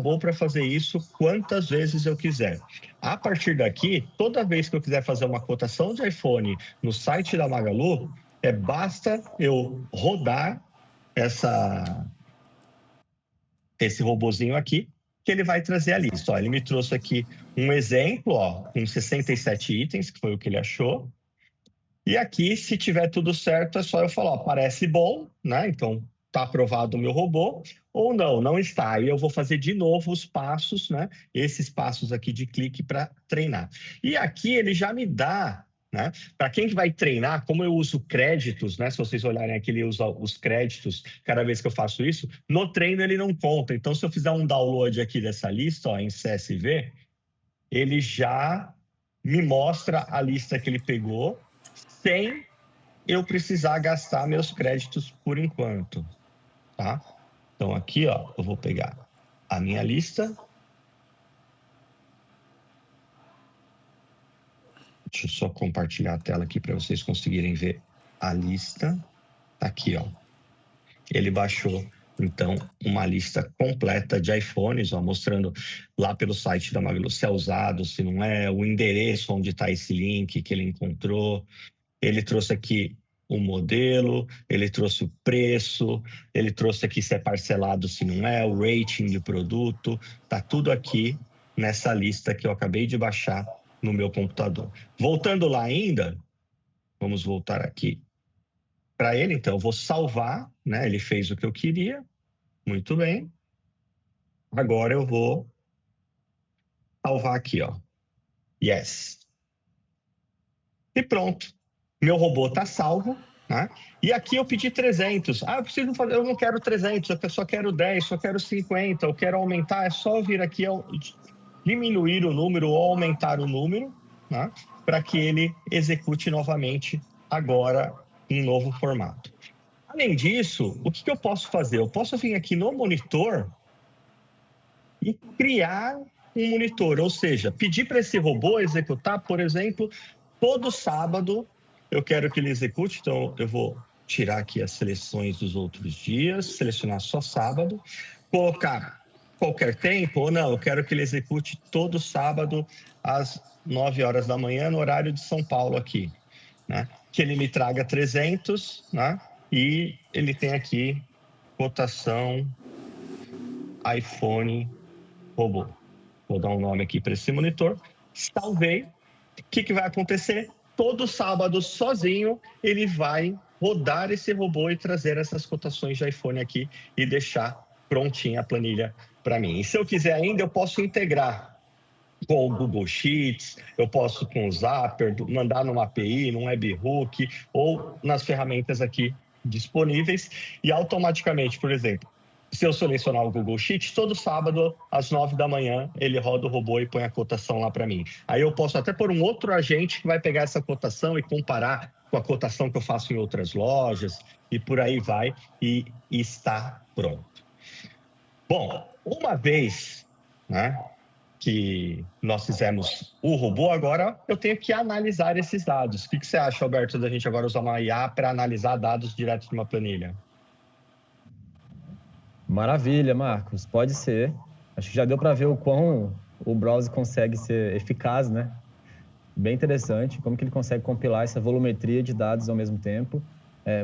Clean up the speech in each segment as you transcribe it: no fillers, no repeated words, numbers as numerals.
robô para fazer isso quantas vezes eu quiser. A partir daqui, toda vez que eu quiser fazer uma cotação de iPhone no site da Magalu, basta eu rodar esse robozinho aqui, que ele vai trazer a lista. Ó, ele me trouxe aqui um exemplo, ó, com 67 itens, que foi o que ele achou. E aqui, se tiver tudo certo, é só eu falar, ó, parece bom, né? Então, está aprovado o meu robô, ou não, não está. Aí eu vou fazer de novo os passos, né? Esses passos aqui de clique para treinar. E aqui ele já me dá, né? Para quem que vai treinar, como eu uso créditos, né? Se vocês olharem aqui, ele usa os créditos cada vez que eu faço isso. No treino ele não conta. Então, se eu fizer um download aqui dessa lista, ó, em CSV, ele já me mostra a lista que ele pegou, sem eu precisar gastar meus créditos por enquanto, tá? Então aqui, ó, eu vou pegar a minha lista. Deixa eu só compartilhar a tela aqui para vocês conseguirem ver a lista. Tá aqui, ó. Ele baixou, então, uma lista completa de iPhones, ó, mostrando lá pelo site da Magalu se é usado, se não é, o endereço onde está esse link que ele encontrou. Ele trouxe aqui o modelo, ele trouxe o preço, ele trouxe aqui se é parcelado, se não é, o rating do produto. Tá tudo aqui nessa lista que eu acabei de baixar no meu computador. Voltando lá ainda, vamos voltar aqui para ele. Então, eu vou salvar, né? Ele fez o que eu queria. Muito bem. Agora eu vou salvar aqui, ó. Yes. E pronto. Meu robô está salvo, né? E aqui eu pedi 300. Ah, eu preciso fazer, eu não quero 300, eu só quero 10, só quero 50, eu quero aumentar. É só eu vir aqui, diminuir o número ou aumentar o número, né? Para que ele execute novamente agora em novo formato. Além disso, o que eu posso fazer? Eu posso vir aqui no monitor e criar um monitor, ou seja, pedir para esse robô executar, por exemplo, todo sábado eu quero que ele execute, então eu vou tirar aqui as seleções dos outros dias, selecionar só sábado, colocar qualquer tempo, ou não, eu quero que ele execute todo sábado às 9 horas da manhã, no horário de São Paulo aqui, né? Que ele me traga 300, né? E ele tem aqui cotação iPhone robô. Vou dar um nome aqui para esse monitor. Salvei. O que vai acontecer? Todo sábado, sozinho, ele vai rodar esse robô e trazer essas cotações de iPhone aqui e deixar prontinha a planilha para mim. E se eu quiser ainda, eu posso integrar com o Google Sheets, eu posso com o Zapier, mandar numa API, num webhook ou nas ferramentas aqui disponíveis e automaticamente, por exemplo, se eu selecionar o Google Sheets, todo sábado, às 9 da manhã, ele roda o robô e põe a cotação lá para mim. Aí eu posso até pôr um outro agente que vai pegar essa cotação e comparar com a cotação que eu faço em outras lojas, e por aí vai, e está pronto. Bom, uma vez, né, que nós fizemos o robô, agora eu tenho que analisar esses dados. O que você acha, Alberto, da gente agora usar uma IA para analisar dados direto de uma planilha? Maravilha, Marcos. Pode ser. Acho que já deu para ver o quão o browser consegue ser eficaz, né? Bem interessante, como que ele consegue compilar essa volumetria de dados ao mesmo tempo.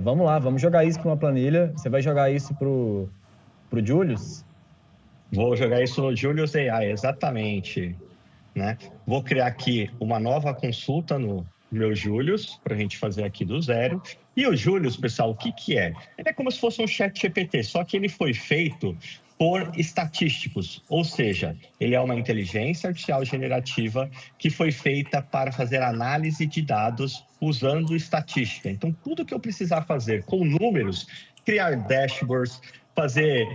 Vamos lá, vamos jogar isso para uma planilha. Você vai jogar isso pro Julius? Vou jogar isso no Julius AI, exatamente. Né? Vou criar aqui uma nova consulta no meu Julius, para a gente fazer aqui do zero. E o Julius, pessoal, o que é? Ele é como se fosse um chat GPT, só que ele foi feito por estatísticos, ou seja, ele é uma inteligência artificial generativa que foi feita para fazer análise de dados usando estatística. Então, tudo que eu precisar fazer com números, criar dashboards, fazer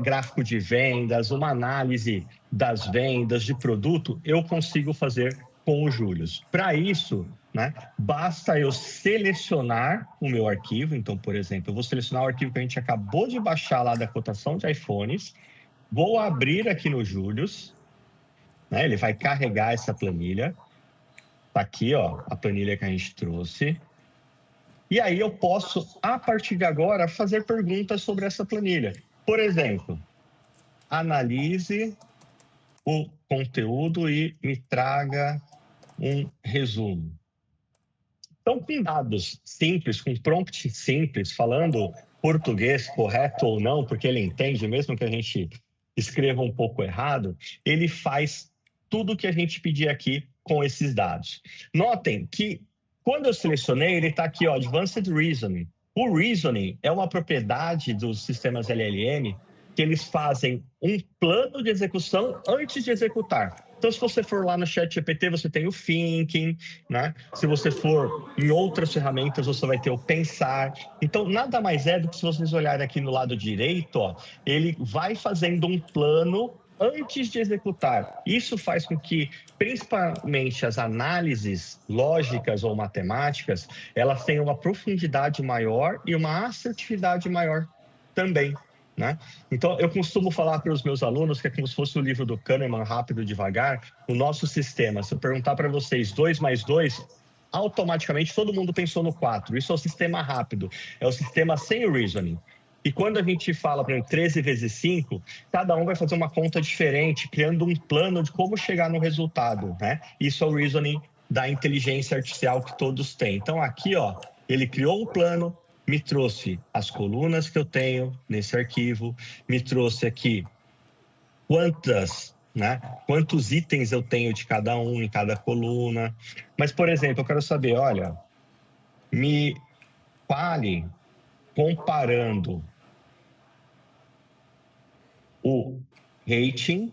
gráfico de vendas, uma análise das vendas de produto, eu consigo fazer com o Julius. Para isso, né, basta eu selecionar o meu arquivo. Então, por exemplo, eu vou selecionar o arquivo que a gente acabou de baixar lá da cotação de iPhones, vou abrir aqui no Julius, né, ele vai carregar essa planilha. Tá aqui, ó, a planilha que a gente trouxe. E aí eu posso, a partir de agora, fazer perguntas sobre essa planilha. Por exemplo, analise o conteúdo e me traga um resumo. Então, com dados simples, com prompt simples, falando português correto ou não, porque ele entende, mesmo que a gente escreva um pouco errado, ele faz tudo o que a gente pedir aqui com esses dados. Notem que, quando eu selecionei, ele está aqui, ó, Advanced Reasoning. O Reasoning é uma propriedade dos sistemas LLM que eles fazem um plano de execução antes de executar. Então, se você for lá no ChatGPT, você tem o Thinking, né? Se você for em outras ferramentas, você vai ter o Pensar. Então, nada mais é do que, se vocês olharem aqui no lado direito, ó, ele vai fazendo um plano antes de executar. Isso faz com que, principalmente as análises lógicas ou matemáticas, elas tenham uma profundidade maior e uma assertividade maior também, né? Então, eu costumo falar para os meus alunos que é como se fosse o livro do Kahneman, Rápido e Devagar. O nosso sistema, se eu perguntar para vocês 2 mais 2, automaticamente todo mundo pensou no 4. Isso é o sistema rápido, é o sistema sem o reasoning. E quando a gente fala, por exemplo, 13 vezes 5, cada um vai fazer uma conta diferente, criando um plano de como chegar no resultado, né? Isso é o reasoning da inteligência artificial que todos têm. Então, aqui, ó, ele criou um plano, me trouxe as colunas que eu tenho nesse arquivo, me trouxe aqui quantos itens eu tenho de cada um em cada coluna. Mas, por exemplo, eu quero saber, olha, me fale comparando o rating,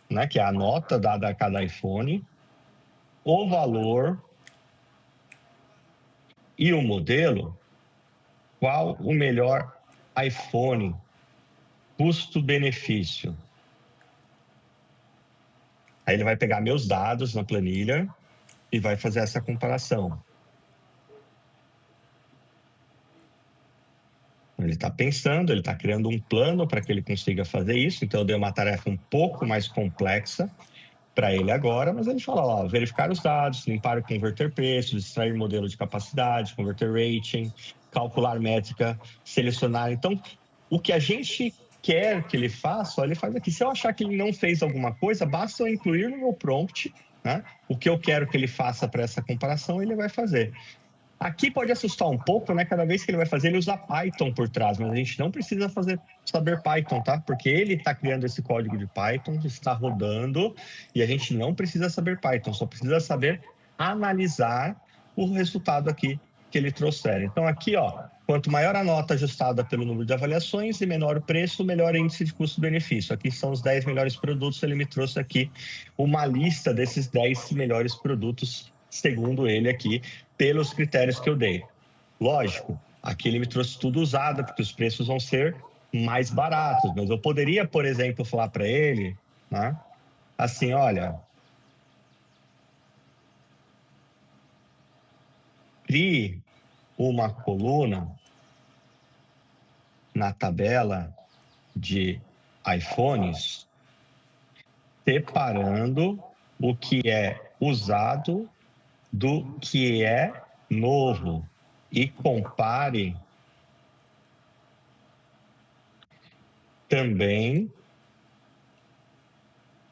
né, que é a nota dada a cada iPhone, o valor e o modelo, qual o melhor iPhone, custo-benefício. Aí ele vai pegar meus dados na planilha e vai fazer essa comparação. Ele está pensando, ele está criando um plano para que ele consiga fazer isso. Então, eu dei uma tarefa um pouco mais complexa para ele agora, mas ele fala, ó, verificar os dados, limpar e converter preços, extrair modelo de capacidade, converter rating, calcular métrica, selecionar. Então, o que a gente quer que ele faça, ó, ele faz aqui. Se eu achar que ele não fez alguma coisa, basta eu incluir no meu prompt, né, o que eu quero que ele faça para essa comparação, ele vai fazer. Aqui pode assustar um pouco, né? Cada vez que ele vai fazer, ele usa Python por trás, mas a gente não precisa saber Python, tá? Porque ele está criando esse código de Python, está rodando, e a gente não precisa saber Python, só precisa saber analisar o resultado aqui que ele trouxer. Então, aqui, ó, quanto maior a nota ajustada pelo número de avaliações e menor o preço, melhor índice de custo-benefício. Aqui são os 10 melhores produtos, ele me trouxe aqui uma lista desses 10 melhores produtos, segundo ele aqui, pelos critérios que eu dei. Lógico, aqui ele me trouxe tudo usado, porque os preços vão ser mais baratos, mas eu poderia, por exemplo, falar para ele, né, assim, olha, crie uma coluna na tabela de iPhones, separando o que é usado do que é novo e compare também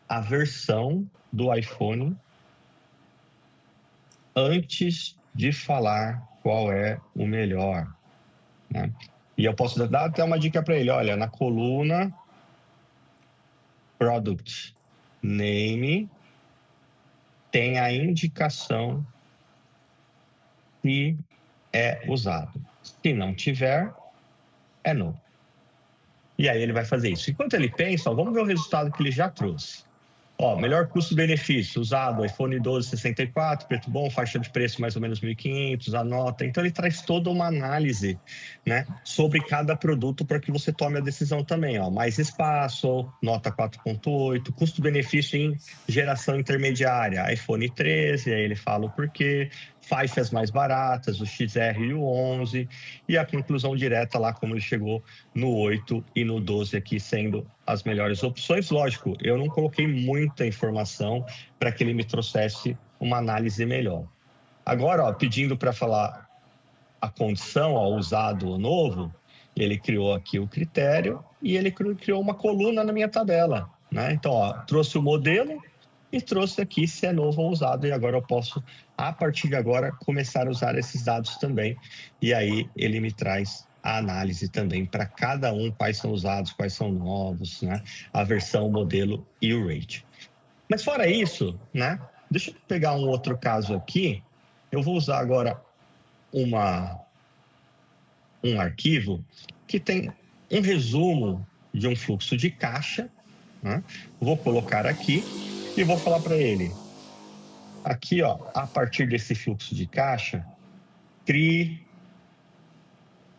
a versão do iPhone antes de falar qual é o melhor, né? E eu posso dar até uma dica para ele, olha, na coluna Product Name tem a indicação se é usado. Se não tiver, é novo. E aí ele vai fazer isso. Enquanto ele pensa, ó, vamos ver o resultado que ele já trouxe. Ó, melhor custo-benefício, usado, iPhone 12 64, preto bom, faixa de preço mais ou menos 1.500, a nota. Então, ele traz toda uma análise, né, sobre cada produto para que você tome a decisão também. Ó, mais espaço, nota 4.8, custo-benefício em geração intermediária, iPhone 13, aí ele fala o porquê, faixas mais baratas, o XR e o 11, e a conclusão direta lá, como ele chegou no 8 e no 12 aqui, sendo as melhores opções. Lógico, eu não coloquei muita informação para que ele me trouxesse uma análise melhor. Agora, ó, pedindo para falar a condição, ó, usado ou novo, ele criou aqui o critério e ele criou uma coluna na minha tabela, né? Então, ó, trouxe o modelo e trouxe aqui se é novo ou usado, e agora eu posso, a partir de agora, começar a usar esses dados também. E aí ele me traz a análise também para cada um, quais são usados, quais são novos, né? A versão, o modelo e o rate. Mas fora isso, né? Deixa eu pegar um outro caso aqui. Eu vou usar agora um arquivo que tem um resumo de um fluxo de caixa, né? Vou colocar aqui e vou falar para ele, aqui, ó, a partir desse fluxo de caixa, crie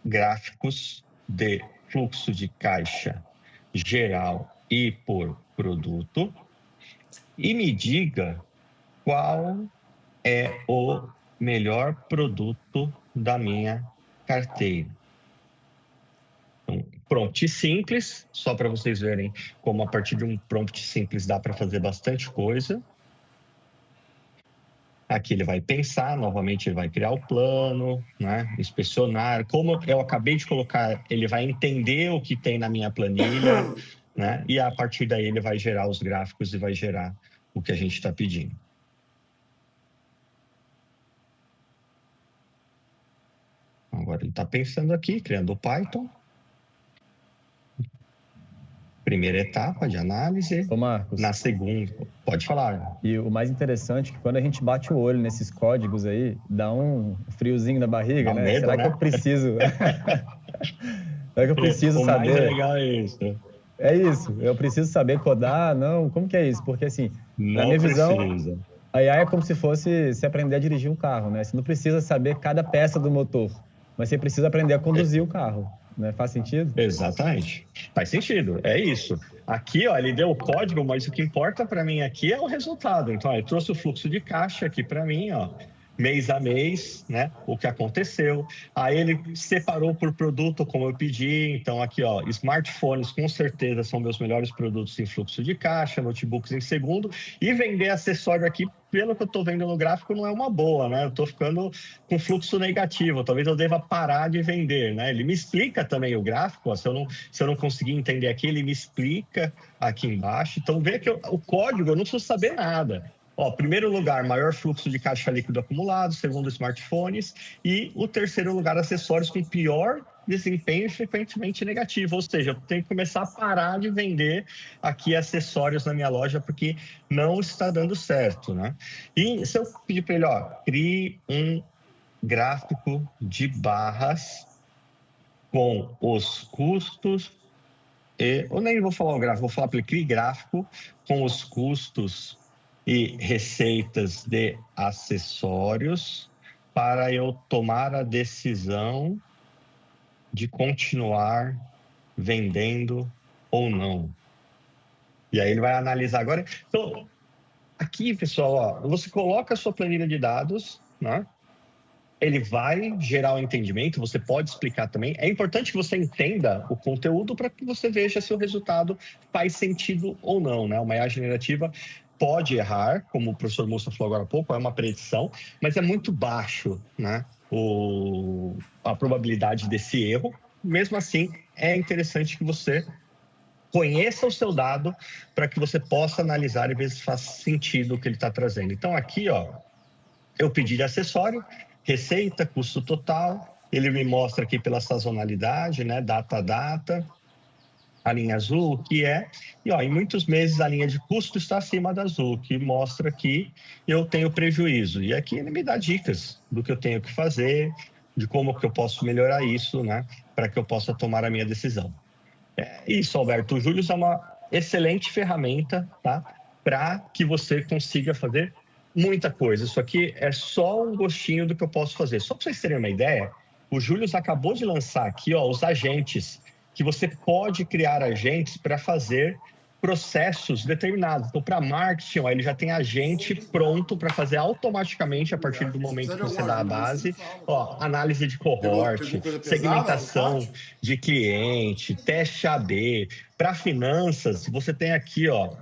gráficos de fluxo de caixa geral e por produto e me diga qual é o melhor produto da minha carteira. Então, prompt simples, só para vocês verem como a partir de um prompt simples dá para fazer bastante coisa. Aqui ele vai pensar, novamente ele vai criar o plano, né? Inspecionar. Como eu acabei de colocar, ele vai entender o que tem na minha planilha, né? E a partir daí ele vai gerar os gráficos e vai gerar o que a gente está pedindo. Agora ele está pensando aqui, criando o Python. Primeira etapa de análise. Ô, Marcos. Na segunda, pode falar. E o mais interessante é que quando a gente bate o olho nesses códigos aí, dá um friozinho na barriga, Dá né? medo, Será né? que eu preciso? Será que eu preciso o saber? O mais legal é isso. É isso. Eu preciso saber codar? Não. Como que é isso? Porque assim, na minha visão, a AI é como se fosse se aprender a dirigir um carro, né? Você não precisa saber cada peça do motor, mas você precisa aprender a conduzir o carro. Né? Faz sentido? Exatamente. Faz sentido, é isso. Aqui, ó, ele deu o código, mas o que importa para mim aqui é o resultado. Então, ó, ele trouxe o fluxo de caixa aqui para mim, ó, mês a mês, né? O que aconteceu. Aí ele separou por produto, como eu pedi. Então, aqui, ó, smartphones com certeza são meus melhores produtos em fluxo de caixa, notebooks em segundo. E vender acessório aqui, pelo que eu estou vendo no gráfico, não é uma boa, né? Eu estou ficando com fluxo negativo. Talvez eu deva parar de vender, né? Ele me explica também o gráfico, ó, se eu não conseguir entender aqui, ele me explica aqui embaixo. Então, vê que o código eu não preciso saber nada. Ó, primeiro lugar, maior fluxo de caixa líquido acumulado, segundo, smartphones, e o terceiro lugar, acessórios com pior desempenho e frequentemente negativo, ou seja, eu tenho que começar a parar de vender aqui acessórios na minha loja porque não está dando certo, né? E se eu pedir para ele, ó, crie um gráfico de barras com os custos eu nem vou falar o gráfico, vou falar para ele, crie gráfico com os custos e receitas de acessórios para eu tomar a decisão de continuar vendendo ou não. E aí ele vai analisar agora. Então, aqui, pessoal, ó, você coloca a sua planilha de dados, né? Ele vai gerar o entendimento, você pode explicar também. É importante que você entenda o conteúdo para que você veja se o resultado faz sentido ou não, né? Uma IA generativa pode errar, como o professor Mussa falou agora há pouco, é uma predição, mas é muito baixo, né? A probabilidade desse erro. Mesmo assim, é interessante que você conheça o seu dado para que você possa analisar e ver se faz sentido o que ele está trazendo. Então, aqui, ó, eu pedi de acessório, receita, custo total, ele me mostra aqui pela sazonalidade, né, data a data, a linha azul, o que é, e ó, em muitos meses a linha de custo está acima da azul, que mostra que eu tenho prejuízo. E aqui ele me dá dicas do que eu tenho que fazer, de como que eu posso melhorar isso, né, para que eu possa tomar a minha decisão. É isso, Alberto. O Julius é uma excelente ferramenta, tá, para que você consiga fazer muita coisa. Isso aqui é só um gostinho do que eu posso fazer. Só para vocês terem uma ideia, o Julius acabou de lançar aqui, ó, os agentes, que você pode criar agentes para fazer processos determinados. Então, para marketing, ó, ele já tem agente pronto para fazer automaticamente a partir do momento que você dá a base. Ó, análise de cohort, segmentação de cliente, teste AB. Para finanças, você tem aqui, ó,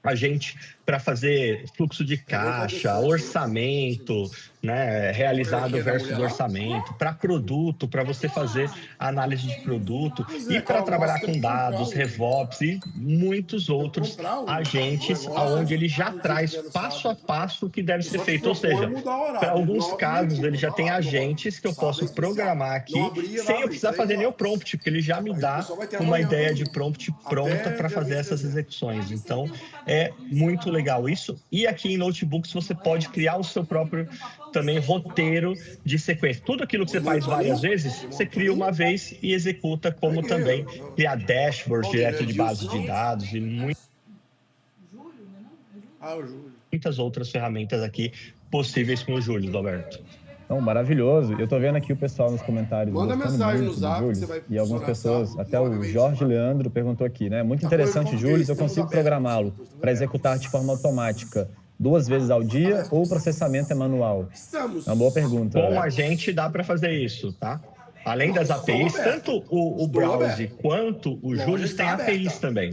agente para fazer fluxo de caixa, orçamento, né, realizado versus orçamento, para produto, para você fazer análise de produto e para trabalhar com dados, RevOps e muitos outros agentes, aonde ele já traz passo a passo o que deve ser feito. Ou seja, para alguns casos, ele já tem agentes que eu posso programar aqui sem eu precisar fazer nem o prompt, porque ele já me dá uma ideia de prompt pronta para fazer essas execuções. Então, é muito legal isso. E aqui em Notebooks você pode criar o seu próprio também roteiro de sequência. Tudo aquilo que você faz várias vezes, você cria uma vez e executa, como também criar dashboards direto de bases de dados e muitas outras ferramentas aqui possíveis com o Júlio, Alberto. Então, maravilhoso. Eu tô vendo aqui o pessoal nos comentários Manda mensagem no Zap, Júlio, e algumas pessoas, até o Jorge Leandro perguntou aqui, né? Muito interessante, Júlio, eu consigo programá-lo para executar de forma automática 2 vezes ao dia ou o processamento é manual? É uma boa pergunta. Com a gente dá para fazer isso, tá? Além das APIs, tanto o Browse quanto o Júlio tem APIs também.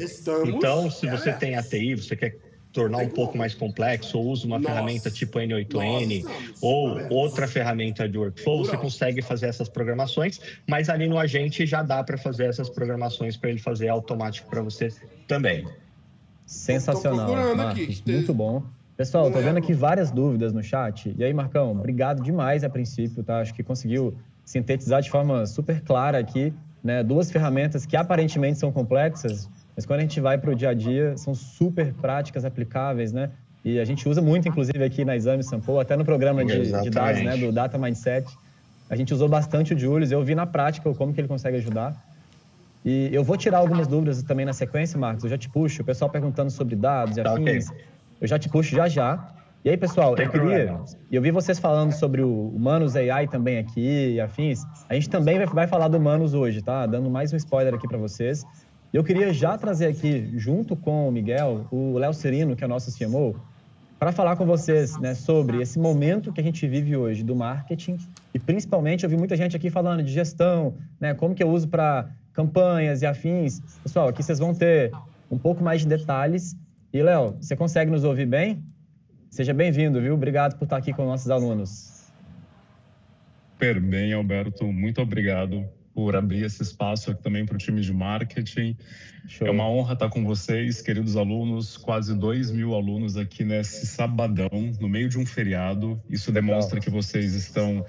Então, se você tem API, você quer tornar um pouco mais complexo, ou usa uma ferramenta tipo N8N ou outra ferramenta de workflow, você consegue fazer essas programações, mas ali no agente já dá para fazer essas programações para ele fazer automático para você também. Sensacional, Marcos, muito bom. Pessoal, tô vendo aqui várias dúvidas no chat. E aí, Marcão, obrigado demais a princípio, tá? Acho que conseguiu sintetizar de forma super clara aqui, né? 2 ferramentas que aparentemente são complexas, mas quando a gente vai para o dia a dia, são super práticas, aplicáveis, né? E a gente usa muito, inclusive, aqui na Exame Sample, até no programa de dados, né, do Data Mindset. A gente usou bastante o Julius, eu vi na prática como que ele consegue ajudar. E eu vou tirar algumas dúvidas também na sequência, Marcos, eu já te puxo. O pessoal perguntando sobre dados e afins, eu já te puxo já. E aí, pessoal, eu vi vocês falando sobre o Humanus AI também aqui e afins. A gente também vai falar do Humanus hoje, tá? Dando mais um spoiler aqui para vocês. Eu queria já trazer aqui, junto com o Miguel, o Léo Cirino, que é o nosso CMO, para falar com vocês, né, sobre esse momento que a gente vive hoje do marketing e, principalmente, eu vi muita gente aqui falando de gestão, né, como que eu uso para campanhas e afins. Pessoal, aqui vocês vão ter um pouco mais de detalhes. E, Léo, você consegue nos ouvir bem? Seja bem-vindo, viu? Obrigado por estar aqui com nossos alunos. Super bem, Alberto. Muito obrigado por abrir esse espaço aqui também para o time de marketing. Show. É uma honra estar com vocês, queridos alunos, quase 2.000 alunos aqui nesse sabadão, no meio de um feriado. Isso demonstra que vocês estão,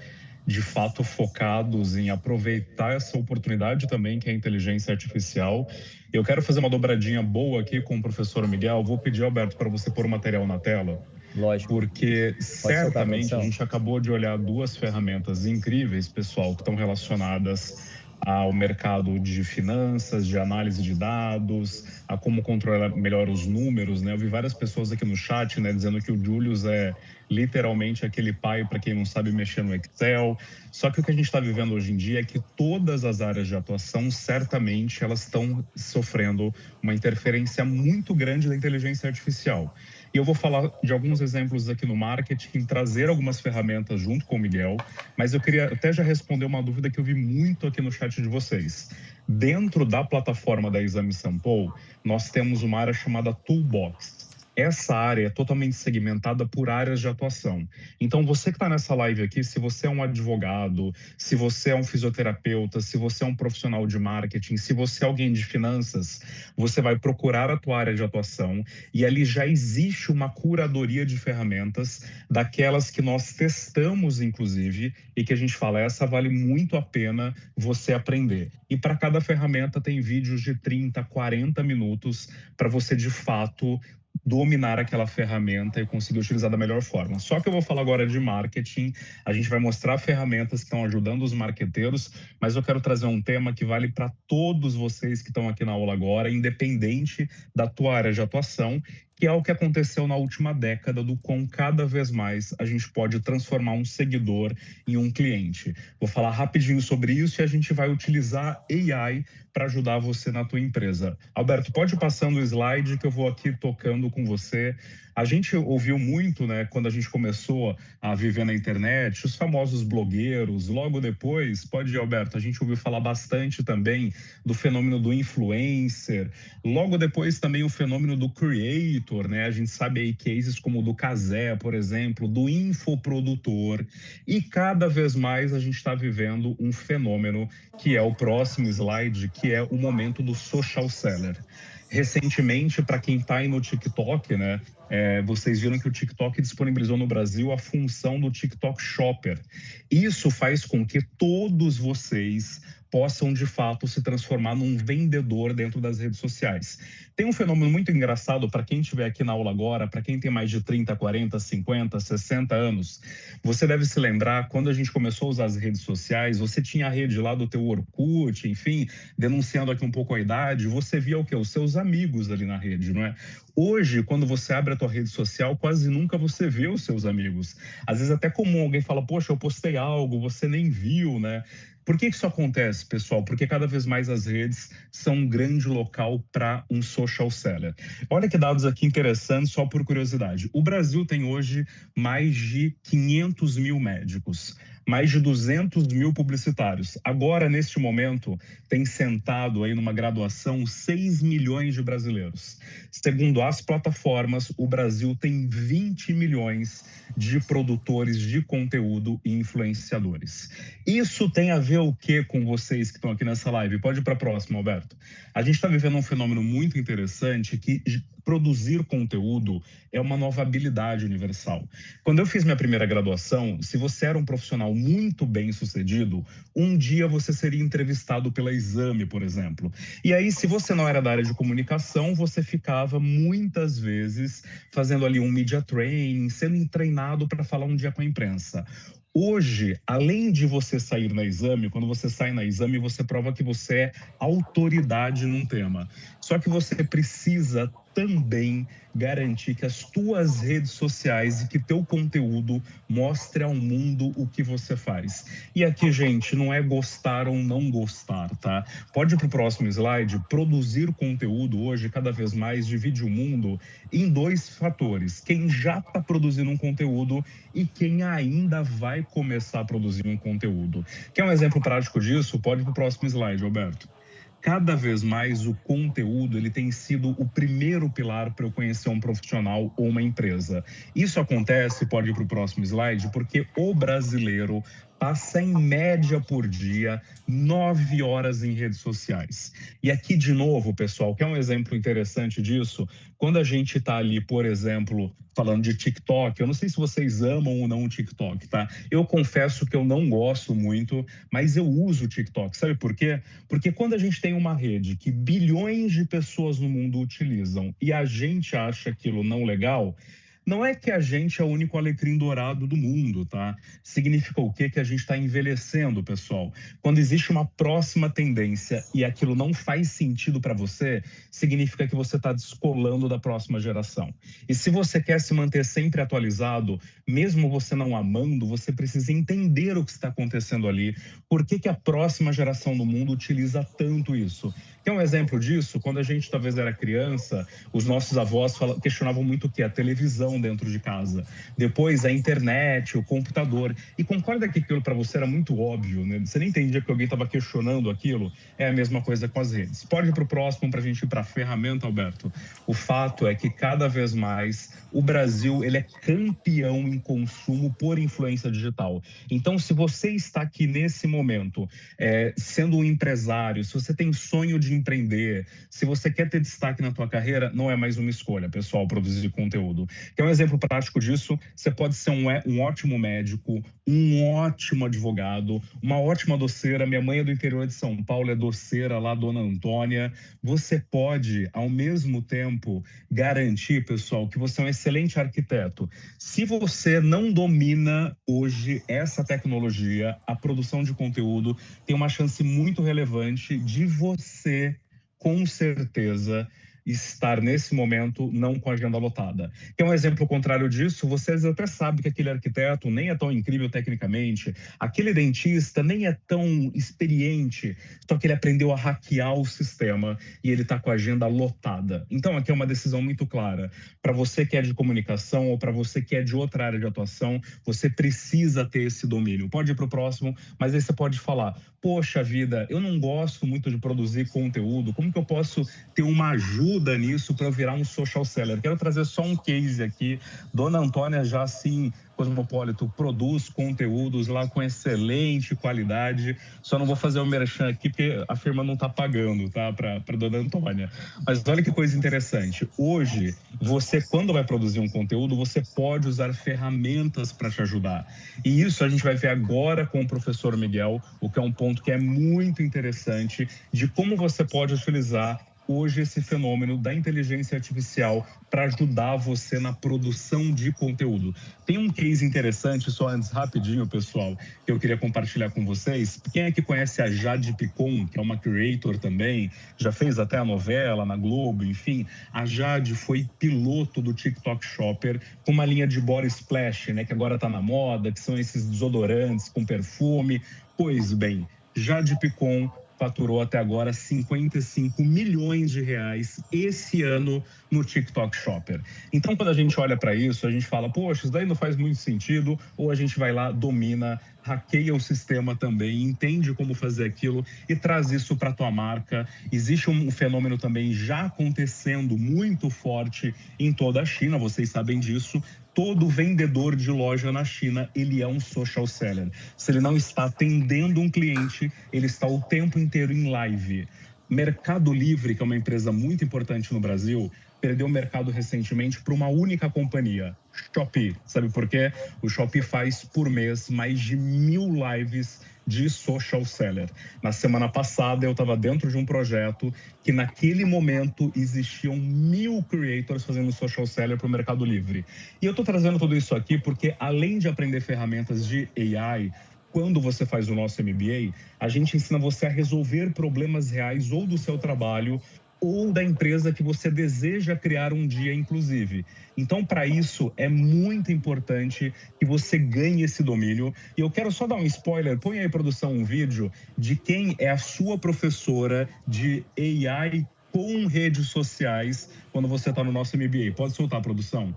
de fato, focados em aproveitar essa oportunidade também, que é a inteligência artificial. Eu quero fazer uma dobradinha boa aqui com o professor Miguel. Vou pedir, Alberto, para você pôr o material na tela. Lógico. Porque certamente a gente acabou de olhar 2 ferramentas incríveis, pessoal, que estão relacionadas ao mercado de finanças, de análise de dados, a como controlar melhor os números, né? Eu vi várias pessoas aqui no chat, né, dizendo que o Julius é literalmente aquele pai para quem não sabe mexer no Excel. Só que o que a gente está vivendo hoje em dia é que todas as áreas de atuação, certamente, elas estão sofrendo uma interferência muito grande da inteligência artificial. E eu vou falar de alguns exemplos aqui no marketing, trazer algumas ferramentas junto com o Miguel, mas eu queria até já responder uma dúvida que eu vi muito aqui no chat de vocês. Dentro da plataforma da Exame Sample, nós temos uma área chamada Toolbox. Essa área é totalmente segmentada por áreas de atuação. Então, você que está nessa live aqui, se você é um advogado, se você é um fisioterapeuta, se você é um profissional de marketing, se você é alguém de finanças, você vai procurar a tua área de atuação e ali já existe uma curadoria de ferramentas daquelas que nós testamos, inclusive, e que a gente fala, essa vale muito a pena você aprender. E para cada ferramenta tem vídeos de 30, 40 minutos para você, de fato, dominar aquela ferramenta e conseguir utilizar da melhor forma. Só que eu vou falar agora de marketing, a gente vai mostrar ferramentas que estão ajudando os marqueteiros, mas eu quero trazer um tema que vale para todos vocês que estão aqui na aula agora, independente da tua área de atuação, que é o que aconteceu na última década, do quão cada vez mais a gente pode transformar um seguidor em um cliente. Vou falar rapidinho sobre isso e a gente vai utilizar AI para ajudar você na tua empresa. Alberto, pode ir passando o slide que eu vou aqui tocando com você. A gente ouviu muito, né, quando a gente começou a viver na internet, os famosos blogueiros. Logo depois, pode ir, Alberto, a gente ouviu falar bastante também do fenômeno do influencer. Logo depois também o fenômeno do creator, creator, né? A gente sabe aí cases como o do Cazé, por exemplo, do infoprodutor, e cada vez mais a gente está vivendo um fenômeno que é o próximo slide, que é o momento do social seller. Recentemente, para quem está aí no TikTok, né, vocês viram que o TikTok disponibilizou no Brasil a função do TikTok Shopper. Isso faz com que todos vocês possam, de fato, se transformar num vendedor dentro das redes sociais. Tem um fenômeno muito engraçado para quem estiver aqui na aula agora, para quem tem mais de 30, 40, 50, 60 anos. Você deve se lembrar, quando a gente começou a usar as redes sociais, você tinha a rede lá do teu Orkut, enfim, denunciando aqui um pouco a idade, você via o quê? Os seus amigos ali na rede, não é? Hoje, quando você abre a tua rede social, quase nunca você vê os seus amigos. Às vezes até comum alguém fala, poxa, eu postei algo, você nem viu, né? Por que isso acontece, pessoal? Porque cada vez mais as redes são um grande local para um social seller. Olha que dados aqui interessantes, só por curiosidade. O Brasil tem hoje mais de 500 mil médicos, mais de 200 mil publicitários. Agora, neste momento, tem sentado aí numa graduação 6 milhões de brasileiros. Segundo as plataformas, o Brasil tem 20 milhões de produtores de conteúdo e influenciadores. Isso tem a ver o que com vocês que estão aqui nessa live? Pode ir para a próxima, Alberto. A gente está vivendo um fenômeno muito interessante que produzir conteúdo é uma nova habilidade universal. Quando eu fiz minha primeira graduação, se você era um profissional muito bem sucedido, um dia você seria entrevistado pela Exame, por exemplo. E aí, se você não era da área de comunicação, você ficava muitas vezes fazendo ali um media training, sendo treinado para falar um dia com a imprensa. Hoje, além de você sair na Exame, quando você sai na Exame, você prova que você é autoridade num tema. Só que você precisa também garantir que as tuas redes sociais e que teu conteúdo mostre ao mundo o que você faz. E aqui, gente, não é gostar ou não gostar, tá? Pode ir para o próximo slide. Produzir conteúdo hoje, cada vez mais, divide o mundo em dois fatores. Quem já está produzindo um conteúdo e quem ainda vai começar a produzir um conteúdo. Quer um exemplo prático disso? Pode ir para o próximo slide, Alberto. Cada vez mais o conteúdo ele tem sido o primeiro pilar para eu conhecer um profissional ou uma empresa. Isso acontece, pode ir para o próximo slide, porque o brasileiro passa em média por dia 9 horas em redes sociais. E aqui de novo, pessoal, que é um exemplo interessante disso, quando a gente está ali, por exemplo, falando de TikTok, eu não sei se vocês amam ou não o TikTok, tá? Eu confesso que eu não gosto muito, mas eu uso o TikTok. Sabe por quê? Porque quando a gente tem uma rede que bilhões de pessoas no mundo utilizam e a gente acha aquilo não legal, não é que a gente é o único alecrim dourado do mundo, tá? Significa o quê? Que a gente está envelhecendo, pessoal. Quando existe uma próxima tendência e aquilo não faz sentido para você, significa que você está descolando da próxima geração. E se você quer se manter sempre atualizado, mesmo você não amando, você precisa entender o que está acontecendo ali. Por que a próxima geração do mundo utiliza tanto isso? Quer um exemplo disso? Quando a gente talvez era criança, os nossos avós questionavam muito o quê? A televisão dentro de casa. Depois a internet, o computador. E concorda que aquilo para você era muito óbvio, né? Você nem entendia que alguém estava questionando aquilo. É a mesma coisa com as redes. Pode ir para o próximo para a gente ir para a ferramenta, Alberto. O fato é que cada vez mais o Brasil ele é campeão em consumo por influência digital. Então, se você está aqui nesse momento, sendo um empresário, se você tem sonho de empreender, se você quer ter destaque na tua carreira, não é mais uma escolha, pessoal, produzir conteúdo. Quer um exemplo prático disso? Você pode ser um ótimo médico, um ótimo advogado, uma ótima doceira. Minha mãe é do interior de São Paulo, é doceira lá, Dona Antônia. Você pode, ao mesmo tempo, garantir, pessoal, que você é um excelente arquiteto. Se você não domina hoje essa tecnologia, a produção de conteúdo tem uma chance muito relevante de você, com certeza, estar nesse momento não com a agenda lotada. Tem um exemplo contrário disso, vocês até sabem que aquele arquiteto nem é tão incrível tecnicamente, aquele dentista nem é tão experiente, só que ele aprendeu a hackear o sistema e ele está com a agenda lotada. Então aqui é uma decisão muito clara. Para você que é de comunicação ou para você que é de outra área de atuação, você precisa ter esse domínio. Pode ir para o próximo, mas aí você pode falar, poxa vida, eu não gosto muito de produzir conteúdo, como que eu posso ter uma ajuda ajuda nisso para eu virar um social seller. Quero trazer só um case aqui. Dona Antônia já, assim, Cosmopolito, produz conteúdos lá com excelente qualidade. Só não vou fazer o merchan aqui porque a firma não está pagando, tá? Para Dona Antônia. Mas olha que coisa interessante. Hoje, você, quando vai produzir um conteúdo, você pode usar ferramentas para te ajudar. E isso a gente vai ver agora com o professor Miguel, o que é um ponto que é muito interessante de como você pode utilizar hoje esse fenômeno da inteligência artificial para ajudar você na produção de conteúdo. Tem um case interessante, só antes, rapidinho, pessoal, que eu queria compartilhar com vocês. Quem é que conhece a Jade Picon, que é uma creator também, já fez até a novela na Globo, enfim. A Jade foi piloto do TikTok Shopper com uma linha de body splash, né, que agora está na moda, que são esses desodorantes com perfume. Pois bem, Jade Picon faturou até agora 55 milhões de reais esse ano no TikTok Shopper. Então, quando a gente olha para isso, a gente fala, poxa, isso daí não faz muito sentido, ou a gente vai lá, domina, hackeia o sistema também, entende como fazer aquilo e traz isso para a tua marca. Existe um fenômeno também já acontecendo muito forte em toda a China, vocês sabem disso. Todo vendedor de loja na China, ele é um social seller. Se ele não está atendendo um cliente, ele está o tempo inteiro em live. Mercado Livre, que é uma empresa muito importante no Brasil, perdeu o mercado recentemente para uma única companhia, Shopee. Sabe por quê? O Shopee faz por mês mais de 1.000 lives de social seller. Na semana passada, eu estava dentro de um projeto que, naquele momento, existiam 1.000 creators fazendo social seller para o Mercado Livre. E eu estou trazendo tudo isso aqui porque, além de aprender ferramentas de AI, quando você faz o nosso MBA, a gente ensina você a resolver problemas reais ou do seu trabalho ou da empresa que você deseja criar um dia, inclusive. Então, para isso, é muito importante que você ganhe esse domínio. E eu quero só dar um spoiler, põe aí, produção, um vídeo de quem é a sua professora de AI com redes sociais quando você está no nosso MBA. Pode soltar, produção.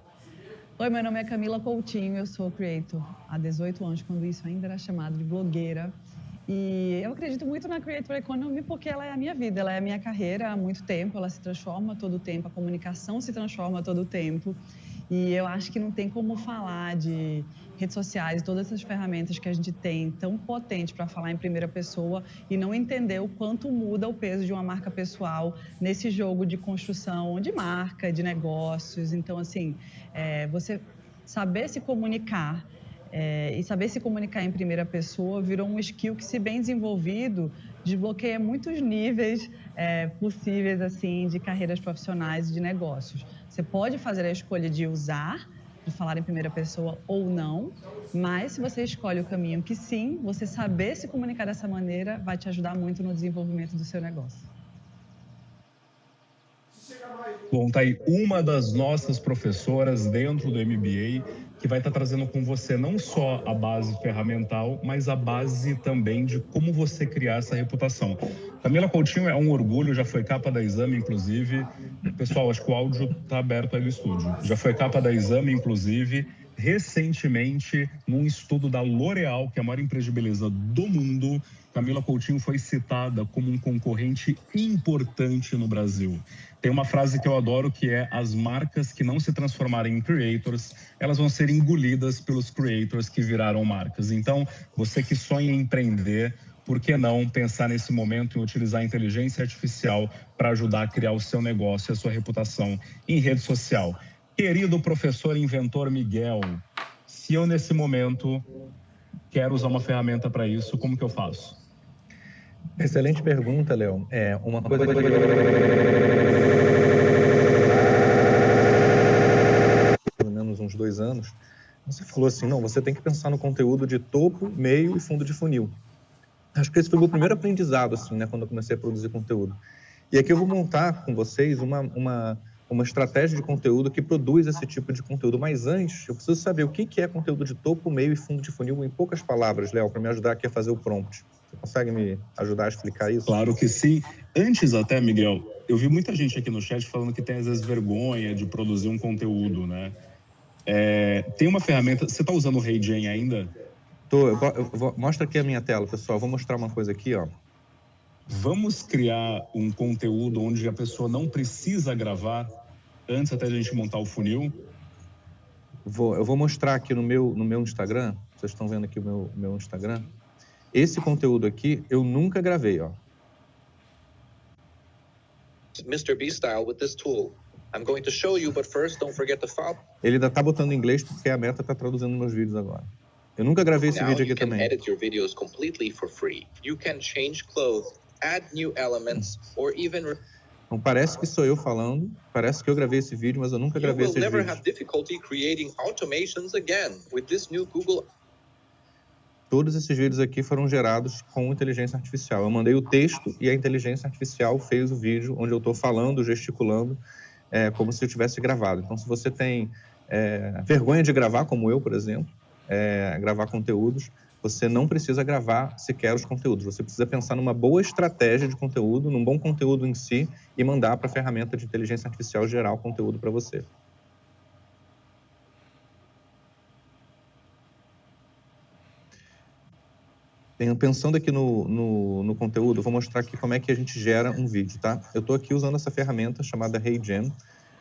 Oi, meu nome é Camila Coutinho, eu sou creator há 18 anos, quando isso ainda era chamado de blogueira. E eu acredito muito na Creator Economy porque ela é a minha vida, ela é a minha carreira há muito tempo, ela se transforma todo o tempo, a comunicação se transforma todo o tempo. E eu acho que não tem como falar de redes sociais, todas essas ferramentas que a gente tem tão potente para falar em primeira pessoa e não entender o quanto muda o peso de uma marca pessoal nesse jogo de construção de marca, de negócios. Então, assim, você saber se comunicar e saber se comunicar em primeira pessoa virou um skill que, se bem desenvolvido, desbloqueia muitos níveis possíveis assim de carreiras profissionais e de negócios. Você pode fazer a escolha de usar, de falar em primeira pessoa ou não, mas se você escolhe o caminho que sim, você saber se comunicar dessa maneira vai te ajudar muito no desenvolvimento do seu negócio. Bom, tá aí uma das nossas professoras dentro do MBA que vai estar trazendo com você não só a base ferramental, mas a base também de como você criar essa reputação. Camila Coutinho é um orgulho, já foi capa da Exame, inclusive. Pessoal, acho que o áudio está aberto aí do estúdio. Já foi capa da Exame, inclusive, recentemente, num estudo da L'Oréal, que é a maior empresa de beleza do mundo. Camila Coutinho foi citada como um concorrente importante no Brasil. Tem uma frase que eu adoro, que é: as marcas que não se transformarem em creators, elas vão ser engolidas pelos creators que viraram marcas. Então, você que sonha em empreender, por que não pensar nesse momento em utilizar a inteligência artificial para ajudar a criar o seu negócio e a sua reputação em rede social? Querido professor inventor Miguel, se eu nesse momento quero usar uma ferramenta para isso, como que eu faço? Excelente pergunta, Léo. Uma coisa que pelo menos uns 2 anos, você falou assim, não, você tem que pensar no conteúdo de topo, meio e fundo de funil. Acho que esse foi o meu primeiro aprendizado, assim, né, quando eu comecei a produzir conteúdo. E aqui eu vou montar com vocês uma estratégia de conteúdo que produz esse tipo de conteúdo. Mas antes, eu preciso saber o que é conteúdo de topo, meio e fundo de funil em poucas palavras, Léo, para me ajudar aqui a fazer o prompt. Você consegue me ajudar a explicar isso? Claro que sim. Antes até, Miguel, eu vi muita gente aqui no chat falando que tem às vezes vergonha de produzir um conteúdo, né? Tem uma ferramenta... Você está usando o HeyGen ainda? Mostra aqui a minha tela, pessoal. Vou mostrar uma coisa aqui, ó. Vamos criar um conteúdo onde a pessoa não precisa gravar antes até a gente montar o funil? Eu vou mostrar aqui no meu Instagram. Vocês estão vendo aqui o meu Instagram? Esse conteúdo aqui eu nunca gravei, ó. Mr. B-Style with this tool. I'm going to show you, but first don't forget to follow. Ele ainda tá botando em inglês porque a Meta tá traduzindo meus vídeos agora. Eu nunca gravei esse vídeo aqui também. Now you can edit your videos completely for free. You can change clothes, add new elements, or even... Então parece que sou eu falando, parece que eu gravei esse vídeo, mas eu nunca gravei esse vídeo. You will never have difficulty creating automations again with this new Google. Todos esses vídeos aqui foram gerados com inteligência artificial. Eu mandei o texto e a inteligência artificial fez o vídeo onde eu estou falando, gesticulando, como se eu tivesse gravado. Então, se você tem vergonha de gravar, como eu, por exemplo, gravar conteúdos, você não precisa gravar sequer os conteúdos. Você precisa pensar numa boa estratégia de conteúdo, num bom conteúdo em si e mandar para a ferramenta de inteligência artificial gerar o conteúdo para você. Pensando aqui no conteúdo, eu vou mostrar aqui como é que a gente gera um vídeo, tá? Eu estou aqui usando essa ferramenta chamada HeyGen,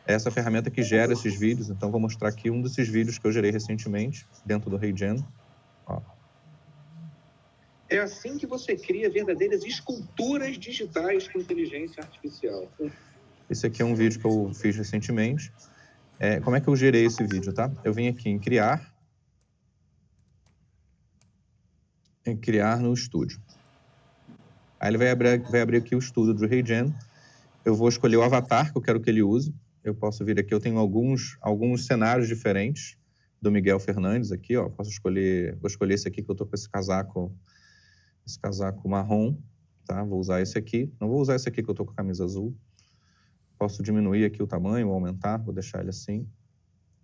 é essa ferramenta que gera esses vídeos, então vou mostrar aqui um desses vídeos que eu gerei recentemente dentro do HeyGen. Ó. É assim que você cria verdadeiras esculturas digitais com inteligência artificial. Esse aqui é um vídeo que eu fiz recentemente. Como é que eu gerei esse vídeo, tá? Eu vim aqui em criar no estúdio. Aí ele vai abrir aqui o estúdio do HeyGen. Eu vou escolher o avatar que eu quero que ele use. Eu posso vir aqui, eu tenho alguns cenários diferentes do Miguel Fernandes aqui, ó. Vou escolher esse aqui que eu tô com esse casaco marrom, tá? Vou usar esse aqui. Não vou usar esse aqui que eu tô com a camisa azul. Posso diminuir aqui o tamanho ou aumentar, vou deixar ele assim.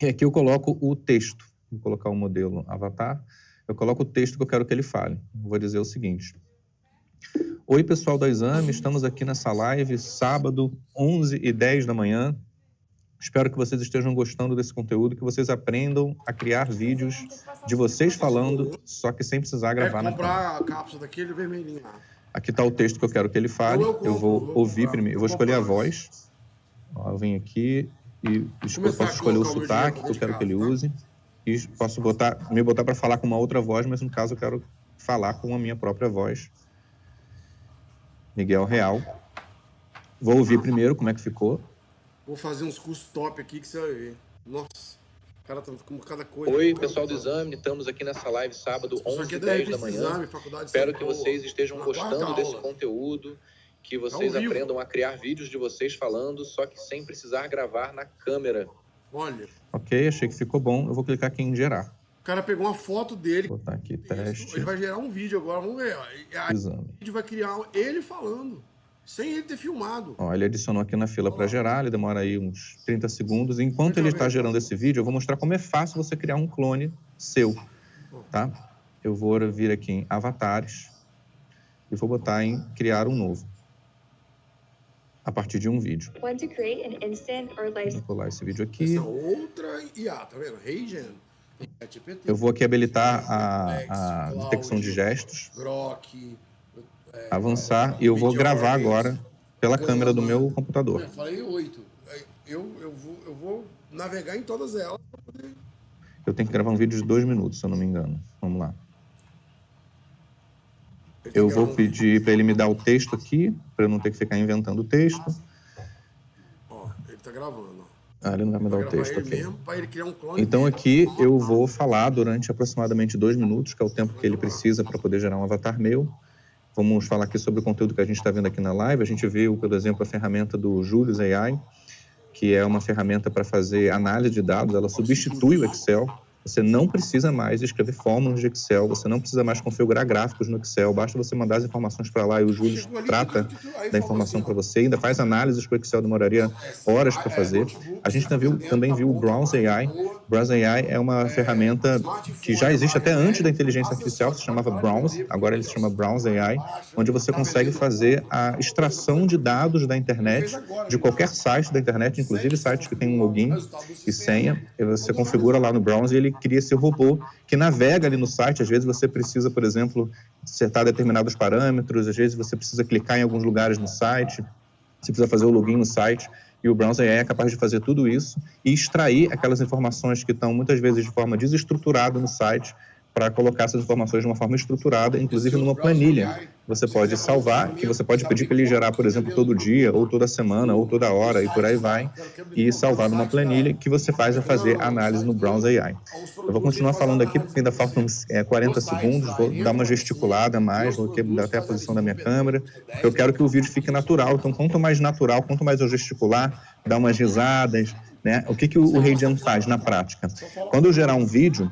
E aqui eu coloco o texto. Vou colocar o modelo avatar. Eu coloco o texto que eu quero que ele fale. Vou dizer o seguinte. Oi, pessoal do Exame. Estamos aqui nessa live, sábado, 11h10 da manhã. Espero que vocês estejam gostando desse conteúdo, que vocês aprendam a criar vídeos de vocês falando, só que sem precisar gravar na câmera. Comprar a cápsula daquele vermelhinho lá. Aqui está o texto que eu quero que ele fale. Eu vou ouvir primeiro. Eu vou escolher a voz. Ó, eu venho aqui e posso escolher o sotaque que eu quero que ele use. E posso me botar para falar com uma outra voz, mas no caso eu quero falar com a minha própria voz. Miguel Real. Vou ouvir primeiro como é que ficou. Vou fazer uns cursos top aqui que você vai ver. Nossa, o cara tá com cada coisa. Oi, pessoal do Exame. Estamos aqui nessa live sábado, 11h10 da manhã. Espero que vocês estejam gostando desse conteúdo, que vocês aprendam a criar vídeos de vocês falando, só que sem precisar gravar na câmera. Olha. Ok, achei que ficou bom. Eu vou clicar aqui em gerar. O cara pegou uma foto dele. Vou botar aqui teste. Ele vai gerar um vídeo agora, vamos ver. Aí Exame. a gente vai criar ele falando, sem ele ter filmado. Ó, ele adicionou aqui na fila para gerar, ele demora aí uns 30 segundos. Enquanto ele está gerando esse vídeo, eu vou mostrar como é fácil você criar um clone seu, tá? Eu vou vir aqui em avatares e vou botar em criar um novo, a partir de um vídeo. Vou colar esse vídeo aqui. Essa outra IA, tá vendo? HeyGen. Eu vou aqui habilitar a detecção de gestos. Avançar e eu vou gravar agora pela câmera do meu computador. Eu falei 8. Eu vou navegar em todas elas. Eu tenho que gravar um vídeo de 2 minutos, se eu não me engano. Vamos lá. Eu vou pedir para ele me dar o texto aqui, para eu não ter que ficar inventando o texto. Ó, ele tá gravando. Ele não vai me dar o texto, ok. Então aqui eu vou falar durante aproximadamente 2 minutos, que é o tempo que ele precisa para poder gerar um avatar meu. Vamos falar aqui sobre o conteúdo que a gente está vendo aqui na live. A gente viu, por exemplo, a ferramenta do Julius AI, que é uma ferramenta para fazer análise de dados. Ela substitui o Excel. Você não precisa mais escrever fórmulas de Excel, você não precisa mais configurar gráficos no Excel, basta você mandar as informações para lá e o Julius trata da informação para você, ainda faz análises que o Excel demoraria horas para fazer. A gente também viu o Browse AI. Browse AI é uma ferramenta que já existe até antes da inteligência artificial, se chamava Browse, agora ele se chama Browse AI, onde você consegue fazer a extração de dados da internet, de qualquer site da internet, inclusive sites que tem um login e senha, e você configura lá no Browse e ele cria esse robô que navega ali no site. Às vezes você precisa, por exemplo, acertar determinados parâmetros, às vezes você precisa clicar em alguns lugares no site, você precisa fazer o login no site, e o Browse AI é capaz de fazer tudo isso e extrair aquelas informações que estão muitas vezes de forma desestruturada no site, para colocar essas informações de uma forma estruturada, inclusive numa planilha. Você pode salvar, que você pode pedir para ele gerar, por exemplo, todo dia, ou toda semana, ou toda hora, e por aí vai, e salvar numa planilha que você faz a fazer análise no Browse AI. Eu vou continuar falando aqui, porque ainda faltam 40 segundos, vou dar uma gesticulada a mais, vou mudar até a posição da minha câmera, porque eu quero que o vídeo fique natural. Então, quanto mais natural, quanto mais eu gesticular, dar umas risadas, né? O que o RayGen faz na prática? Quando eu gerar um vídeo,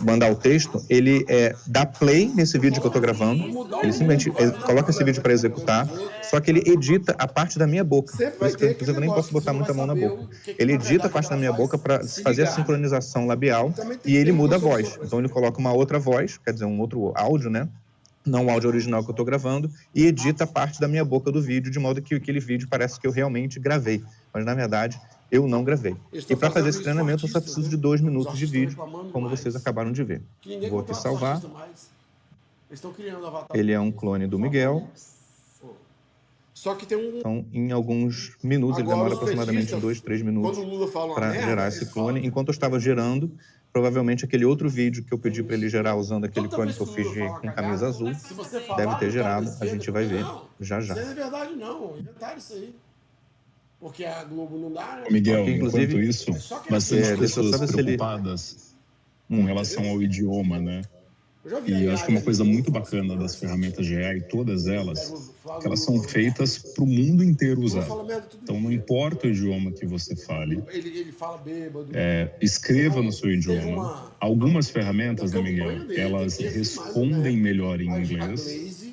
mandar o texto, ele dá play nesse vídeo que eu estou gravando, ele simplesmente coloca esse vídeo para executar, só que ele edita a parte da minha boca. Por isso que, inclusive, eu nem posso botar muita mão na boca. Ele edita a parte da minha boca para fazer a sincronização labial e ele muda a voz. Então, ele coloca uma outra voz, quer dizer, um outro áudio, né? Não o áudio original que eu estou gravando, e edita a parte da minha boca do vídeo, de modo que aquele vídeo parece que eu realmente gravei. Mas, na verdade, eu não gravei. E para fazer esse treinamento, eu só preciso de 2 minutos de vídeo, como vocês acabaram de ver. Vou aqui salvar. Ele é um clone do Miguel. Só que tem um... Então, em alguns minutos, ele demora aproximadamente 2, 3 minutos para gerar esse clone. Enquanto eu estava gerando, provavelmente aquele outro vídeo que eu pedi para ele gerar usando aquele clone que eu fiz com camisa azul, deve ter gerado. A gente vai ver já já. Não é verdade, não. Inventaram isso aí. Porque a Globo não dá, né? Miguel, inclusive, enquanto isso, bastante pessoas preocupadas com relação ao idioma, né? E eu acho que uma coisa muito bacana das ferramentas de AI, todas elas, que elas são feitas para o mundo inteiro usar. Então, não importa o idioma que você fale, escreva no seu idioma. Algumas ferramentas, né, Miguel, elas respondem melhor em inglês.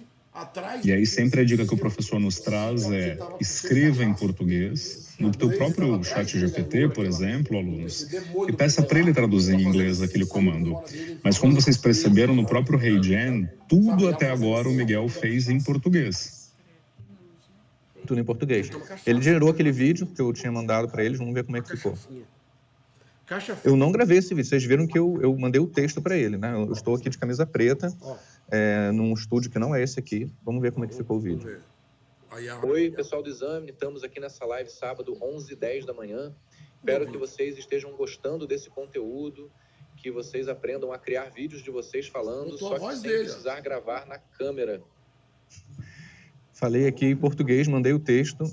E aí sempre a dica que o professor nos traz é escreva em português. No teu próprio chat GPT, por exemplo, alunos, e peça para ele traduzir em inglês aquele comando. Mas como vocês perceberam no próprio RayGen, tudo até agora o Miguel fez em português. Tudo em português. Ele gerou aquele vídeo que eu tinha mandado para eles, vamos ver como é que ficou. Eu não gravei esse vídeo, vocês viram que eu mandei o texto para ele, né? Eu estou aqui de camisa preta, num estúdio que não é esse aqui. Vamos ver como é que ficou o vídeo. Oi, pessoal do Exame, estamos aqui nessa live sábado, 11h10 da manhã. Espero que vocês estejam gostando desse conteúdo, que vocês aprendam a criar vídeos de vocês falando, só que sem precisar gravar na câmera. Falei aqui em português, mandei o texto,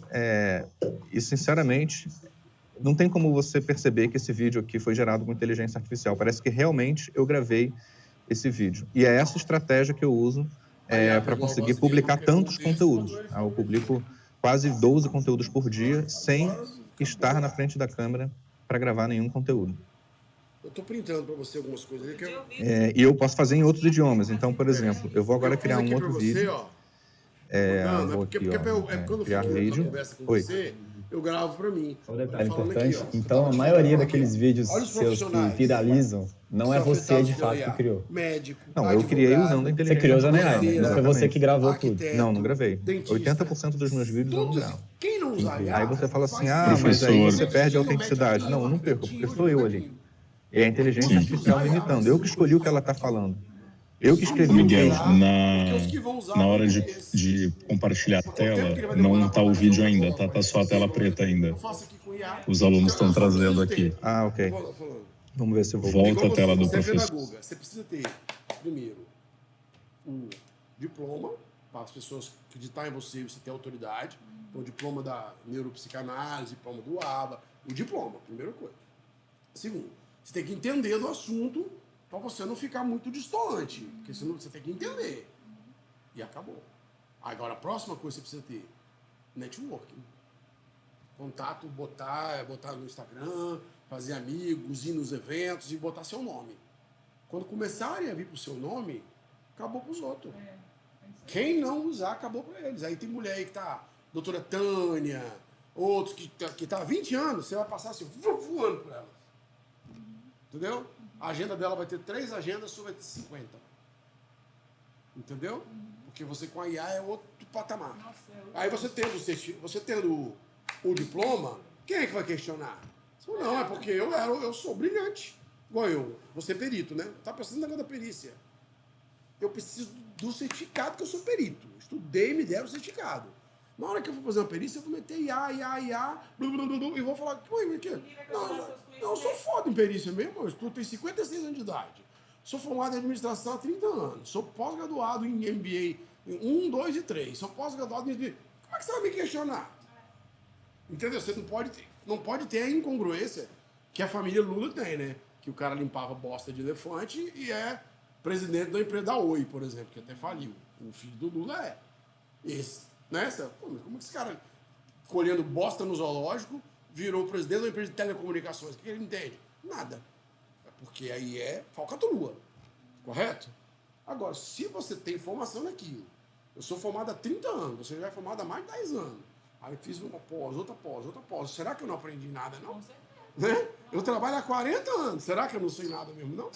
e sinceramente, não tem como você perceber que esse vídeo aqui foi gerado com inteligência artificial. Parece que realmente eu gravei esse vídeo. E é essa estratégia que eu uso para conseguir publicar tantos conteúdos. Eu publico quase 12 conteúdos por dia, sem estar na frente da câmera para gravar nenhum conteúdo. Eu estou printando para você algumas coisas. E eu posso fazer em outros idiomas. Então, por exemplo, eu vou agora criar um outro vídeo. Vou aqui, criar vídeo. Oi. Eu gravo para mim. Um detalhe importante, então a maioria daqueles vídeos seus que viralizam, não é você de fato que criou. Não, eu criei usando a inteligência. Você criou usando a AI, não foi você que gravou tudo. Não gravei. 80% dos meus vídeos eu não gravo. Quem não usa Aí você fala assim, mas aí você perde a autenticidade. Não, eu não perco, porque sou eu ali. É a inteligência artificial me imitando. Eu que escolhi o que ela está falando. Eu que escrevi. Miguel, na hora de compartilhar a tela, não está o vídeo ainda, tá só a tela preta ainda. Os alunos estão trazendo aqui. Ah, ok. Vamos ver se eu vou... Volta a tela do professor. Você precisa ter, primeiro, um diploma, para as pessoas acreditarem em você, você ter autoridade. Então, o diploma da neuropsicanálise, diploma do ABA, o diploma, primeira coisa. Segundo, você tem que entender do assunto, para você não ficar muito distante, porque senão você tem que entender. E acabou. Agora, a próxima coisa que você precisa ter, networking. Contato, botar no Instagram, fazer amigos, ir nos eventos e botar seu nome. Quando começarem a vir pro seu nome, acabou pros outros. Quem não usar, acabou para eles. Aí tem mulher aí que tá, doutora Tânia, outros que tá há 20 anos, você vai passar assim, voando por elas. Entendeu? A agenda dela vai ter 3 agendas, sua vai ter 50. Entendeu? Porque você com a IA é outro patamar. Aí você tendo o diploma, quem é que vai questionar? Você fala, não, é porque eu sou brilhante. Igual eu, vou ser perito, né? Tá precisando da perícia. Eu preciso do certificado que eu sou perito. Estudei, me deram o certificado. Na hora que eu for fazer uma perícia, eu vou meter IA, e vou falar, ué, que? Não, eu sou foda em perícia mesmo, eu estudo, tenho 56 anos de idade. Sou formado em administração há 30 anos. Sou pós-graduado em MBA 1, 2 e 3. Sou pós-graduado em... Como é que você vai me questionar? Entendeu? Você não pode ter a incongruência que a família Lula tem, né? Que o cara limpava bosta de elefante e é presidente da empresa da Oi, por exemplo, que até faliu. O filho do Lula é esse, né? Pô, mas como que esse cara, colhendo bosta no zoológico, virou presidente da empresa de telecomunicações? O que ele entende? Nada. Porque aí é falcatrua, correto? Agora, se você tem formação naquilo, eu sou formado há 30 anos, você já é formado há mais de 10 anos. Aí eu fiz uma pós, outra pós. Será que eu não aprendi nada, não? Né? Eu trabalho há 40 anos. Será que eu não sei nada mesmo, não?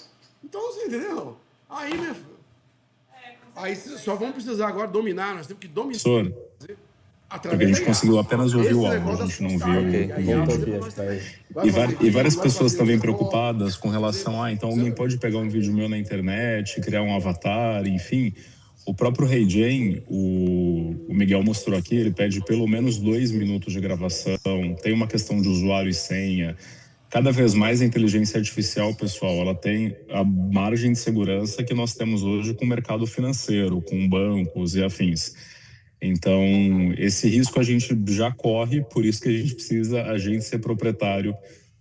Então, você entendeu? Aí, meu filho, aí só vamos precisar agora dominar, nós temos que dominar. Professor, porque a gente conseguiu apenas ouvir o áudio, a gente não viu o vídeo. E várias pessoas também preocupadas com relação então alguém pode pegar um vídeo meu na internet, criar um avatar, enfim. O próprio HeyGen, o Miguel mostrou aqui, ele pede pelo menos 2 minutos de gravação, tem uma questão de usuário e senha. Cada vez mais a inteligência artificial, pessoal, ela tem a margem de segurança que nós temos hoje com o mercado financeiro, com bancos e afins. Então, esse risco a gente já corre, por isso que a gente precisa ser proprietário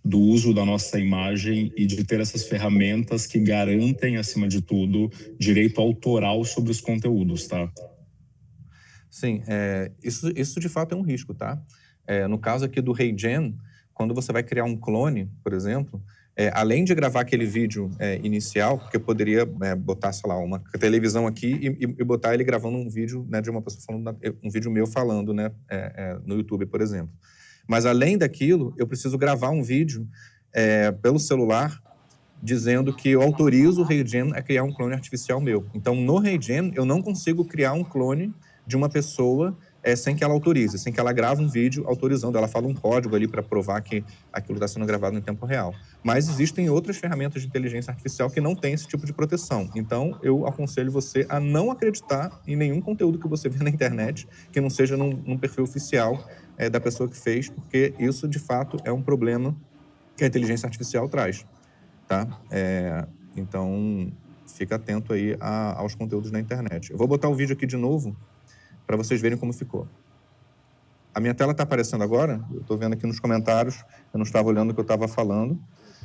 do uso da nossa imagem e de ter essas ferramentas que garantem, acima de tudo, direito autoral sobre os conteúdos, tá? Sim, isso de fato é um risco, tá? No caso aqui do HeyGen, quando você vai criar um clone, por exemplo, além de gravar aquele vídeo inicial, porque eu poderia botar, sei lá, uma televisão aqui e botar ele gravando um vídeo, né, de uma pessoa falando, um vídeo meu falando, né, no YouTube, por exemplo. Mas além daquilo, eu preciso gravar um vídeo pelo celular dizendo que eu autorizo o HeyGen a criar um clone artificial meu. Então, no HeyGen, eu não consigo criar um clone de uma pessoa sem que ela autorize, sem que ela grave um vídeo autorizando. Ela fala um código ali para provar que aquilo está sendo gravado em tempo real. Mas existem outras ferramentas de inteligência artificial que não têm esse tipo de proteção. Então, eu aconselho você a não acreditar em nenhum conteúdo que você vê na internet que não seja num perfil oficial da pessoa que fez, porque isso, de fato, é um problema que a inteligência artificial traz, tá? Então, fica atento aí aos conteúdos na internet. Eu vou botar o vídeo aqui de novo para vocês verem como ficou. A minha tela está aparecendo agora? Eu estou vendo aqui nos comentários, eu não estava olhando o que eu estava falando.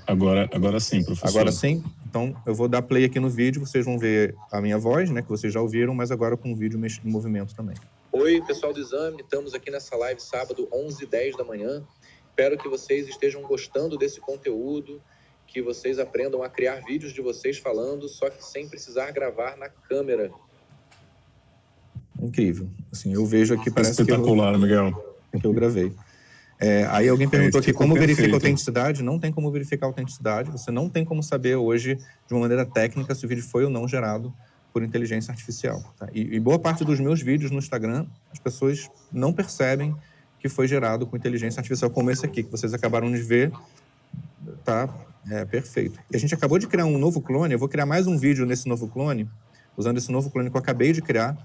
Agora sim, professor. Agora sim? Então, eu vou dar play aqui no vídeo, vocês vão ver a minha voz, né, que vocês já ouviram, mas agora com o vídeo em movimento também. Oi, pessoal do Exame, estamos aqui nessa live sábado, 11h10 da manhã. Espero que vocês estejam gostando desse conteúdo, que vocês aprendam a criar vídeos de vocês falando, só que sem precisar gravar na câmera. Incrível. Assim, eu vejo aqui, parece espetacular, Miguel. Que eu gravei. Aí alguém perguntou aqui como verifica a autenticidade. Não tem como verificar a autenticidade. Você não tem como saber hoje, de uma maneira técnica, se o vídeo foi ou não gerado por inteligência artificial. Tá? E boa parte dos meus vídeos no Instagram, as pessoas não percebem que foi gerado com inteligência artificial, como esse aqui, que vocês acabaram de ver. Tá? Perfeito. E a gente acabou de criar um novo clone. Eu vou criar mais um vídeo nesse novo clone, usando esse novo clone que eu acabei de criar,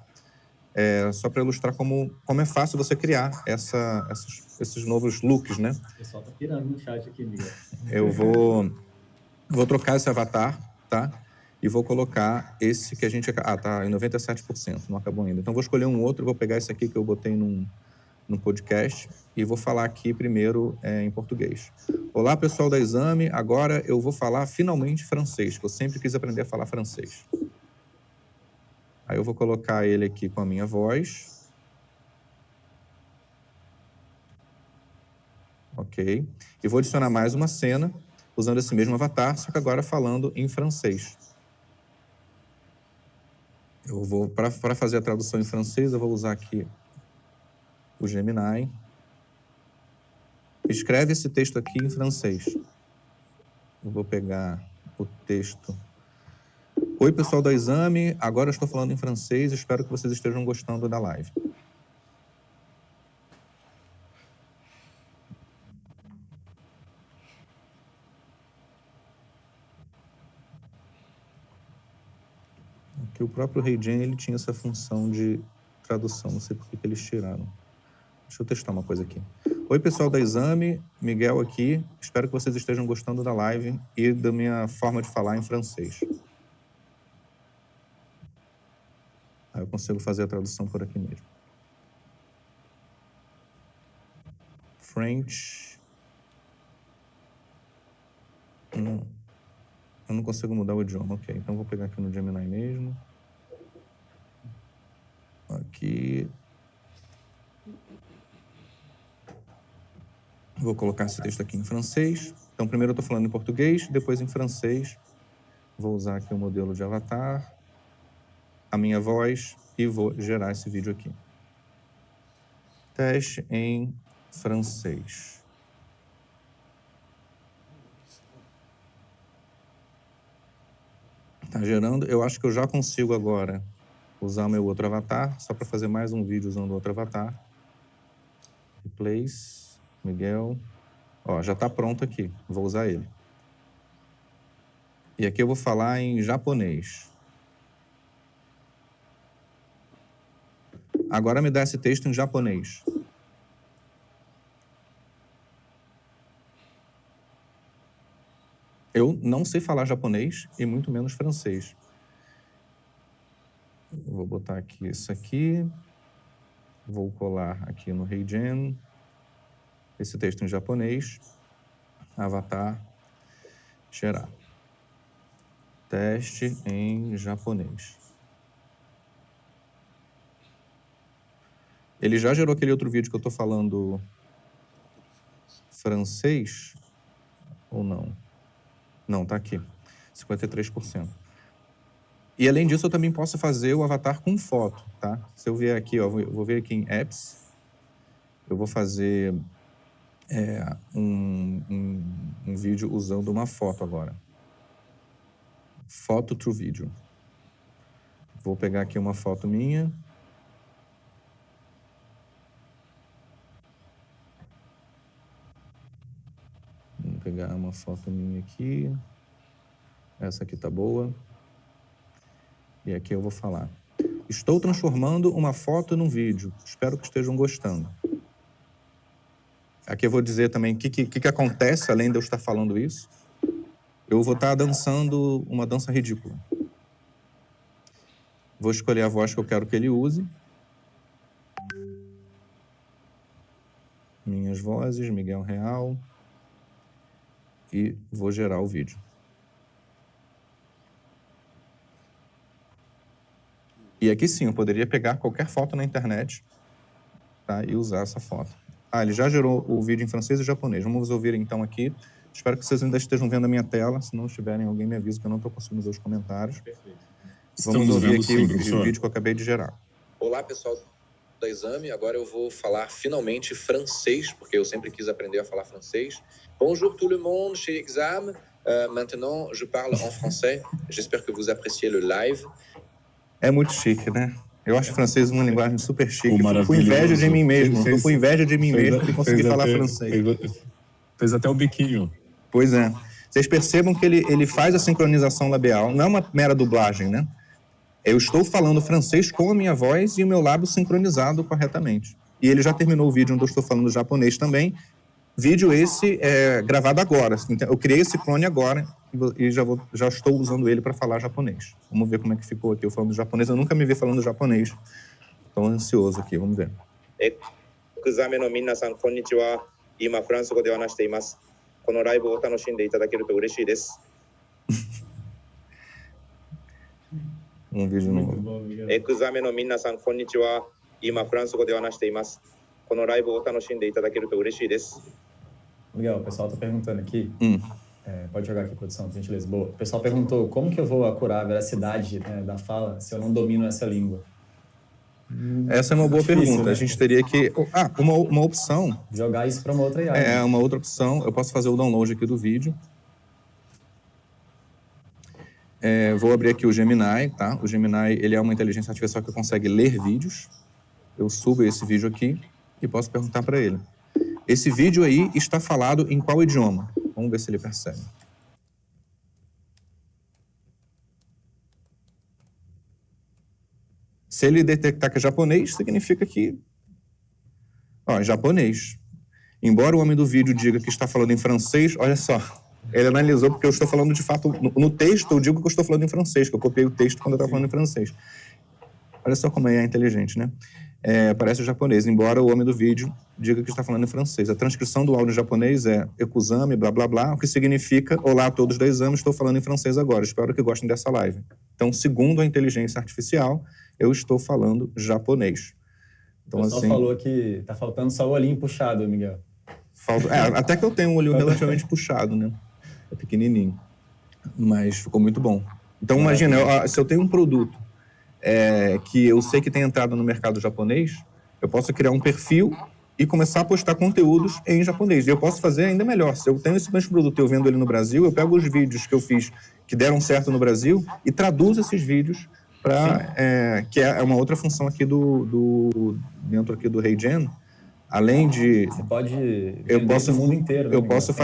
só para ilustrar como é fácil você criar esses novos looks, né? O pessoal tá pirando no chat aqui, Miguel. Eu vou trocar esse avatar, tá? E vou colocar esse que a gente... tá em 97%, não acabou ainda. Então, vou escolher um outro, vou pegar esse aqui que eu botei num podcast e vou falar aqui primeiro em português. Olá, pessoal da Exame. Agora eu vou falar finalmente francês, que eu sempre quis aprender a falar francês. Aí eu vou colocar ele aqui com a minha voz. Ok. E vou adicionar mais uma cena usando esse mesmo avatar, só que agora falando em francês. Eu vou, para fazer a tradução em francês, eu vou usar aqui o Gemini. Escreve esse texto aqui em francês. Eu vou pegar o texto. Oi, pessoal do Exame. Agora eu estou falando em francês. Espero que vocês estejam gostando da live. que o próprio HeyGen, ele tinha essa função de tradução. Não sei por que eles tiraram. Deixa eu testar uma coisa aqui. Oi, pessoal da Exame. Miguel aqui. Espero que vocês estejam gostando da live e da minha forma de falar em francês. Aí eu consigo fazer a tradução por aqui mesmo. French. Eu não consigo mudar o idioma. Ok, então vou pegar aqui no Gemini mesmo. Aqui. Vou colocar esse texto aqui em francês. Então, primeiro eu estou falando em português, depois em francês. Vou usar aqui o modelo de avatar, a minha voz e vou gerar esse vídeo aqui. Teste em francês. Tá gerando. Eu acho que eu já consigo agora usar meu outro avatar, só para fazer mais um vídeo usando outro avatar. Replace, Miguel. Ó, já está pronto aqui. Vou usar ele. E aqui eu vou falar em japonês. Agora me dá esse texto em japonês. Eu não sei falar japonês e muito menos francês. Vou botar aqui isso aqui. Vou colar aqui no HeyGen. Esse texto em japonês. Avatar. Gerar. Teste em japonês. Ele já gerou aquele outro vídeo que eu estou falando francês? Ou não? Não, tá aqui. 53%. E além disso, eu também posso fazer o avatar com foto, tá? Se eu vier aqui, ó, vou ver aqui em Apps, eu vou fazer um vídeo usando uma foto agora. Foto to vídeo. Vou pegar aqui uma foto minha. Vou pegar uma foto minha aqui. Essa aqui tá boa. E aqui eu vou falar. Estou transformando uma foto num vídeo. Espero que estejam gostando. Aqui eu vou dizer também o que acontece, além de eu estar falando isso. Eu vou estar dançando uma dança ridícula. Vou escolher a voz que eu quero que ele use. Minhas vozes, Miguel Real. E vou gerar o vídeo. E aqui sim, eu poderia pegar qualquer foto na internet, tá, e usar essa foto. Ah, ele já gerou o vídeo em francês e japonês. Vamos ouvir então aqui. Espero que vocês ainda estejam vendo a minha tela. Se não estiverem, alguém me avisa que eu não estou conseguindo ver os comentários. Perfeito. Vamos ouvir aqui o vídeo que eu acabei de gerar. Olá, pessoal da Exame. Agora eu vou falar finalmente francês, porque eu sempre quis aprender a falar francês. Bonjour tout le monde chez Exame. Maintenant, je parle en français. J'espère que vous appréciez le live. É muito chique, né? Eu acho francês uma linguagem super chique. Estou com inveja de mim mesmo. Estou com inveja de mim mesmo de conseguir falar francês. Fez até o biquinho. Pois é. Vocês percebam que ele faz a sincronização labial. Não é uma mera dublagem, né? Eu estou falando francês com a minha voz e o meu lábio sincronizado corretamente. E ele já terminou o vídeo onde eu estou falando japonês também. Vídeo esse gravado agora. Eu criei esse clone agora e já estou usando ele para falar japonês. Vamos ver como é que ficou aqui eu falando japonês. Eu nunca me vi falando japonês. Estou ansioso aqui, vamos ver. Exame no minasan, konnichiwa. Ima fransougo de wanashite imasu. Kono live o tanoshinde itadakeru to ureshii desu. Um vídeo novo. Exame no minasan, konnichiwa. Ima fransougo de wanashite imasu. Kono live o tanoshinde itadakeru to ureshii desu. Legal, o pessoal está perguntando aqui. Pode jogar aqui, produção, por gentileza. Boa. O pessoal perguntou como que eu vou acurar a veracidade, né, da fala se eu não domino essa língua. Essa é uma boa pergunta. Né? A gente teria que... uma opção... Jogar isso para uma outra IA. Uma outra opção. Eu posso fazer o download aqui do vídeo. Vou abrir aqui o Gemini, tá? O Gemini, ele é uma inteligência artificial que consegue ler vídeos. Eu subo esse vídeo aqui e posso perguntar para ele. Esse vídeo aí está falado em qual idioma? Vamos ver se ele percebe. Se ele detectar que é japonês, significa que... Ó, japonês. Embora o homem do vídeo diga que está falando em francês, olha só, ele analisou porque eu estou falando de fato... No texto eu digo que eu estou falando em francês, que eu copiei o texto quando eu estava falando em francês. Olha só como é inteligente, né? Parece japonês, embora o homem do vídeo diga que está falando em francês. A transcrição do áudio em japonês é Ekuzame, blá, blá, blá, o que significa olá a todos da Exame, estou falando em francês agora. Espero que gostem dessa live. Então, segundo a inteligência artificial, eu estou falando japonês. Então, o pessoal falou que tá faltando só o olhinho puxado, Miguel. Até que eu tenho um olho relativamente puxado, né? É pequenininho. Mas ficou muito bom. Então, imagina, se eu tenho um produto que eu sei que tem entrado no mercado japonês, eu posso criar um perfil e começar a postar conteúdos em japonês. E eu posso fazer ainda melhor. Se eu tenho esse mesmo produto e eu vendo ele no Brasil, eu pego os vídeos que eu fiz que deram certo no Brasil e traduzo esses vídeos para... que é uma outra função aqui dentro aqui do HeyGen. Além de... Você pode o mundo inteiro. Eu posso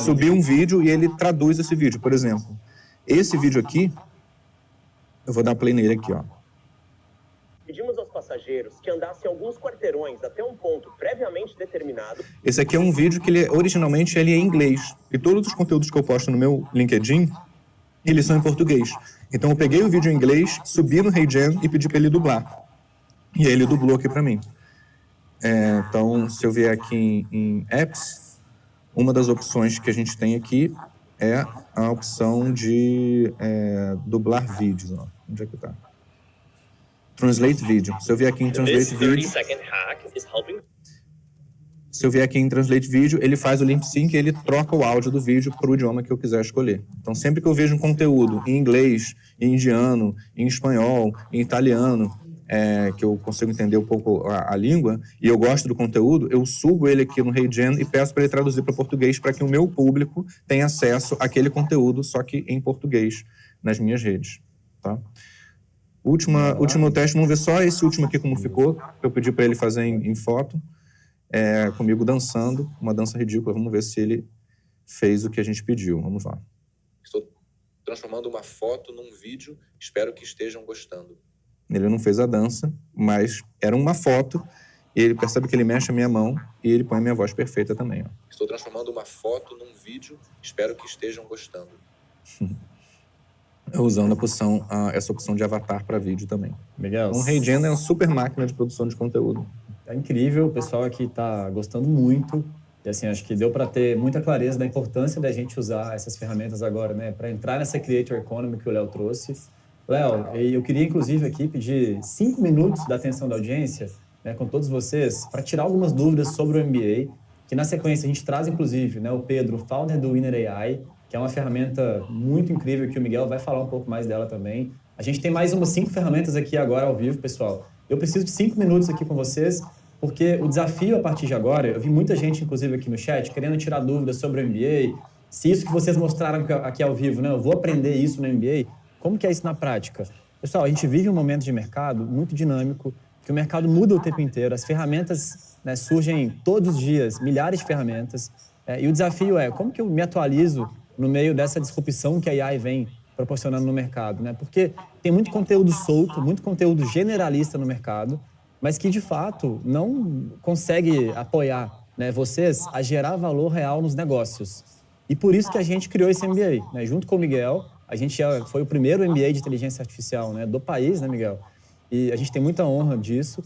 subir um vídeo e ele traduz esse vídeo. Por exemplo, esse vídeo aqui, eu vou dar play nele aqui, ó. Pedimos aos passageiros que andassem alguns quarteirões até um ponto previamente determinado. Esse aqui é um vídeo que originalmente ele é em inglês. E todos os conteúdos que eu posto no meu LinkedIn, eles são em português. Então eu peguei o vídeo em inglês, subi no HeyGen e pedi para ele dublar. E aí ele dublou aqui para mim. Então, se eu vier aqui em Apps, uma das opções que a gente tem aqui é a opção de dublar vídeos. Ó. Onde é que tá? Translate Video. Se eu vier aqui em Translate Video... Se eu vier aqui em Translate Video, ele faz o lip sync e ele troca o áudio do vídeo para o idioma que eu quiser escolher. Então, sempre que eu vejo um conteúdo em inglês, em indiano, em espanhol, em italiano, que eu consigo entender um pouco a língua, e eu gosto do conteúdo, eu subo ele aqui no HeyGen e peço para ele traduzir para português para que o meu público tenha acesso àquele conteúdo, só que em português, nas minhas redes. Tá? Último teste, vamos ver só esse último aqui como ficou, que eu pedi para ele fazer em foto, comigo dançando, uma dança ridícula. Vamos ver se ele fez o que a gente pediu. Vamos lá. Estou transformando uma foto num vídeo, espero que estejam gostando. Ele não fez a dança, mas era uma foto, e ele percebe que ele mexe a minha mão e ele põe a minha voz perfeita também. Ó. Estou transformando uma foto num vídeo, espero que estejam gostando. Usando essa opção de avatar para vídeo também. Miguel, o HeyGen é uma super máquina de produção de conteúdo. É incrível, o pessoal aqui está gostando muito. E assim, acho que deu para ter muita clareza da importância da gente usar essas ferramentas agora, né? Para entrar nessa Creator Economy que o Léo trouxe. Léo, eu queria inclusive aqui pedir 5 minutos da atenção da audiência, né, com todos vocês, para tirar algumas dúvidas sobre o MBA, que na sequência a gente traz inclusive, né, o Pedro, founder do Winner AI, que é uma ferramenta muito incrível que o Miguel vai falar um pouco mais dela também. A gente tem mais umas 5 ferramentas aqui agora ao vivo, pessoal. Eu preciso de 5 minutos aqui com vocês, porque o desafio a partir de agora, eu vi muita gente inclusive aqui no chat querendo tirar dúvidas sobre o MBA, se isso que vocês mostraram aqui ao vivo, né, eu vou aprender isso no MBA. Como que é isso na prática? Pessoal, a gente vive um momento de mercado muito dinâmico, que o mercado muda o tempo inteiro, as ferramentas, né, surgem todos os dias, milhares de ferramentas, e o desafio é como que eu me atualizo no meio dessa disrupção que a AI vem proporcionando no mercado, né? Porque tem muito conteúdo solto, muito conteúdo generalista no mercado, mas que, de fato, não consegue apoiar, né, vocês a gerar valor real nos negócios. E por isso que a gente criou esse MBA, né? Junto com o Miguel. A gente foi o primeiro MBA de inteligência artificial, né, do país, né, Miguel? E a gente tem muita honra disso.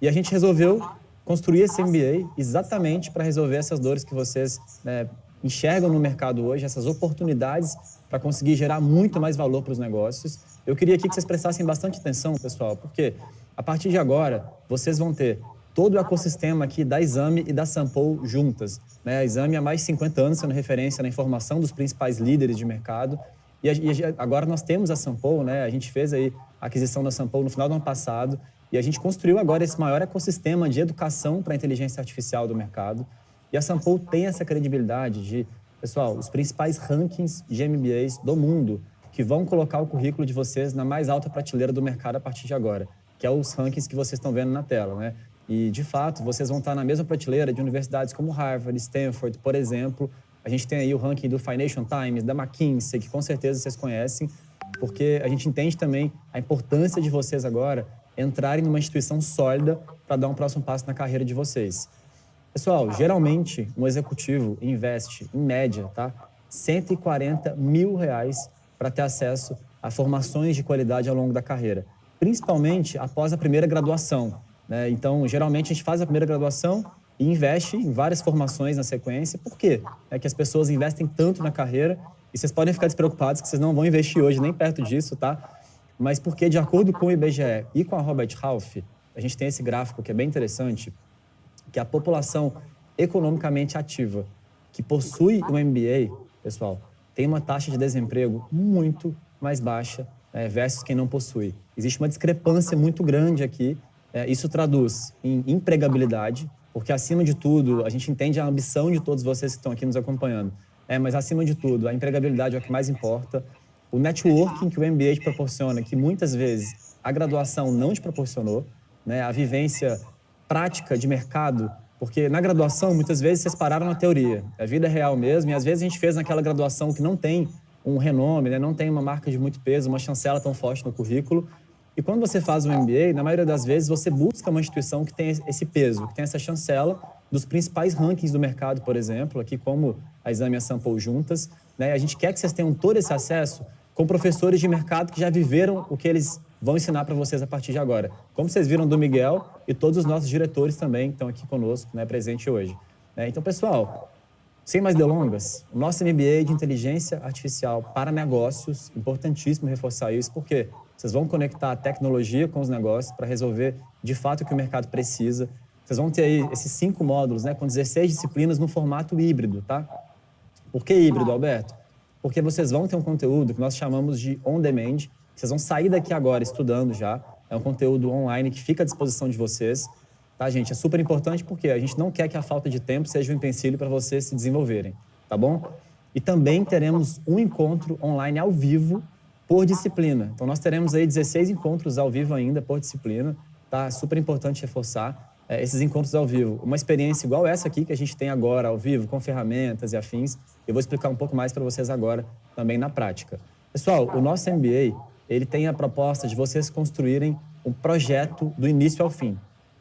E a gente resolveu construir esse MBA exatamente para resolver essas dores que vocês, né, enxergam no mercado hoje, essas oportunidades para conseguir gerar muito mais valor para os negócios. Eu queria aqui que vocês prestassem bastante atenção, pessoal, porque a partir de agora vocês vão ter todo o ecossistema aqui da Exame e da Sampo juntas, né? A Exame há mais de 50 anos sendo referência na informação dos principais líderes de mercado. E agora nós temos a Sampo, né? A gente fez aí a aquisição da Sampo no final do ano passado e a gente construiu agora esse maior ecossistema de educação para a inteligência artificial do mercado. E a Sampo tem essa credibilidade de, pessoal, os principais rankings de MBAs do mundo que vão colocar o currículo de vocês na mais alta prateleira do mercado a partir de agora, que é os rankings que vocês estão vendo na tela, né? E, de fato, vocês vão estar na mesma prateleira de universidades como Harvard, Stanford, por exemplo. A gente tem aí o ranking do Financial Times, da McKinsey, que com certeza vocês conhecem, porque a gente entende também a importância de vocês agora entrarem numa instituição sólida para dar um próximo passo na carreira de vocês. Pessoal, geralmente um executivo investe, em média, tá, R$140 mil para ter acesso a formações de qualidade ao longo da carreira, principalmente após a primeira graduação, né? Então, geralmente a gente faz a primeira graduação e investe em várias formações na sequência. Por quê? É que as pessoas investem tanto na carreira e vocês podem ficar despreocupados que vocês não vão investir hoje nem perto disso, tá? Mas porque, de acordo com o IBGE e com a Robert Half, a gente tem esse gráfico que é bem interessante, que a população economicamente ativa que possui um MBA, pessoal, tem uma taxa de desemprego muito mais baixa versus quem não possui. Existe uma discrepância muito grande aqui. Isso traduz em empregabilidade, porque, acima de tudo, a gente entende a ambição de todos vocês que estão aqui nos acompanhando. Mas, acima de tudo, a empregabilidade é o que mais importa. O networking que o MBA te proporciona, que muitas vezes a graduação não te proporcionou, né? A vivência prática de mercado, porque na graduação, muitas vezes, vocês pararam na teoria. A vida é real mesmo, e às vezes a gente fez naquela graduação que não tem um renome, né? Não tem uma marca de muito peso, uma chancela tão forte no currículo. E quando você faz um MBA, na maioria das vezes, você busca uma instituição que tem esse peso, que tem essa chancela dos principais rankings do mercado, por exemplo, aqui como a Exame e a Sample juntas, né? A gente quer que vocês tenham todo esse acesso com professores de mercado que já viveram o que eles vão ensinar para vocês a partir de agora. Como vocês viram do Miguel e todos os nossos diretores também estão aqui conosco, né, presente hoje. Então, pessoal, sem mais delongas, o nosso MBA de Inteligência Artificial para Negócios, importantíssimo reforçar isso, porque vocês vão conectar a tecnologia com os negócios para resolver, de fato, o que o mercado precisa. Vocês vão ter aí esses 5 módulos, né, com 16 disciplinas no formato híbrido, tá? Por que híbrido, Alberto? Porque vocês vão ter um conteúdo que nós chamamos de on-demand. Vocês vão sair daqui agora estudando já. É um conteúdo online que fica à disposição de vocês. Tá, gente? É super importante porque a gente não quer que a falta de tempo seja um empecilho para vocês se desenvolverem, tá bom? E também teremos um encontro online ao vivo por disciplina. Então, nós teremos aí 16 encontros ao vivo ainda por disciplina. Tá? Super importante reforçar esses encontros ao vivo. Uma experiência igual essa aqui que a gente tem agora ao vivo, com ferramentas e afins. Eu vou explicar um pouco mais para vocês agora, também na prática. Pessoal, o nosso MBA, ele tem a proposta de vocês construírem um projeto do início ao fim.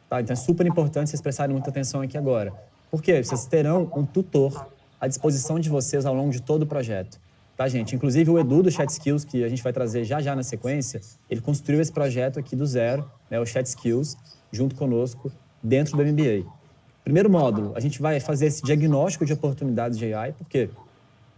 Tá? Então, é super importante vocês prestarem muita atenção aqui agora. Por quê? Vocês terão um tutor à disposição de vocês ao longo de todo o projeto. Tá, gente? Inclusive, o Edu do Chat Skills, que a gente vai trazer já na sequência, ele construiu esse projeto aqui do zero, né, o Chat Skills, junto conosco, dentro do MBA. Primeiro módulo, a gente vai fazer esse diagnóstico de oportunidades de AI, porque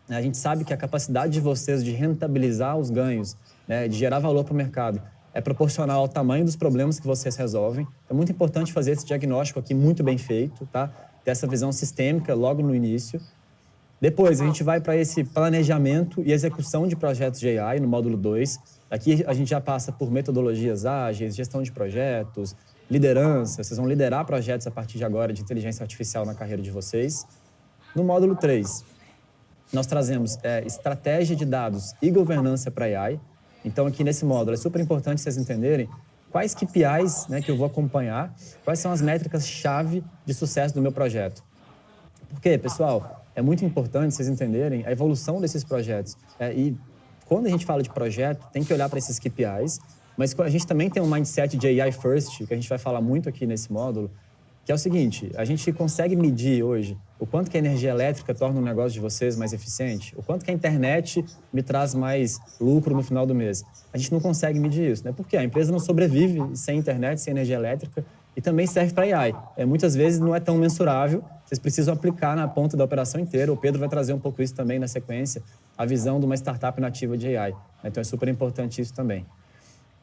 a gente sabe que a capacidade de vocês de rentabilizar os ganhos, né, de gerar valor para o mercado, é proporcional ao tamanho dos problemas que vocês resolvem. É muito importante fazer esse diagnóstico aqui muito bem feito, tá? Ter essa visão sistêmica logo no início. Depois, a gente vai para esse planejamento e execução de projetos de AI, no módulo 2. Aqui, a gente já passa por metodologias ágeis, gestão de projetos, liderança. Vocês vão liderar projetos a partir de agora de inteligência artificial na carreira de vocês. No módulo 3, nós trazemos estratégia de dados e governança para AI. Então, aqui nesse módulo, é super importante vocês entenderem quais KPIs, né, que eu vou acompanhar, quais são as métricas-chave de sucesso do meu projeto. Por quê, pessoal? É muito importante vocês entenderem a evolução desses projetos. E quando a gente fala de projeto, tem que olhar para esses KPIs, mas a gente também tem um mindset de AI First, que a gente vai falar muito aqui nesse módulo, que é o seguinte: a gente consegue medir hoje o quanto que a energia elétrica torna o negócio de vocês mais eficiente, o quanto que a internet me traz mais lucro no final do mês. A gente não consegue medir isso, né? Porque a empresa não sobrevive sem internet, sem energia elétrica, e também serve para AI. Muitas vezes não é tão mensurável, vocês precisam aplicar na ponta da operação inteira. O Pedro vai trazer um pouco isso também na sequência, a visão de uma startup nativa de AI. Então, é super importante isso também.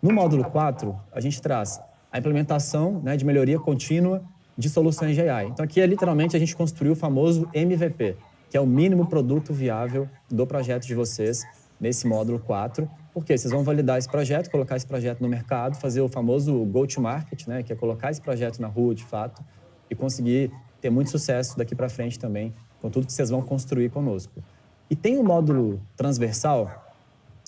No módulo 4, a gente traz a implementação, né, de melhoria contínua de soluções de AI. Então, aqui, literalmente, a gente construiu o famoso MVP, que é o mínimo produto viável do projeto de vocês, nesse módulo 4. Porque vocês vão validar esse projeto, colocar esse projeto no mercado, fazer o famoso go-to-market, né, que é colocar esse projeto na rua, de fato, e conseguir ter muito sucesso daqui para frente também, com tudo que vocês vão construir conosco. E tem um módulo transversal,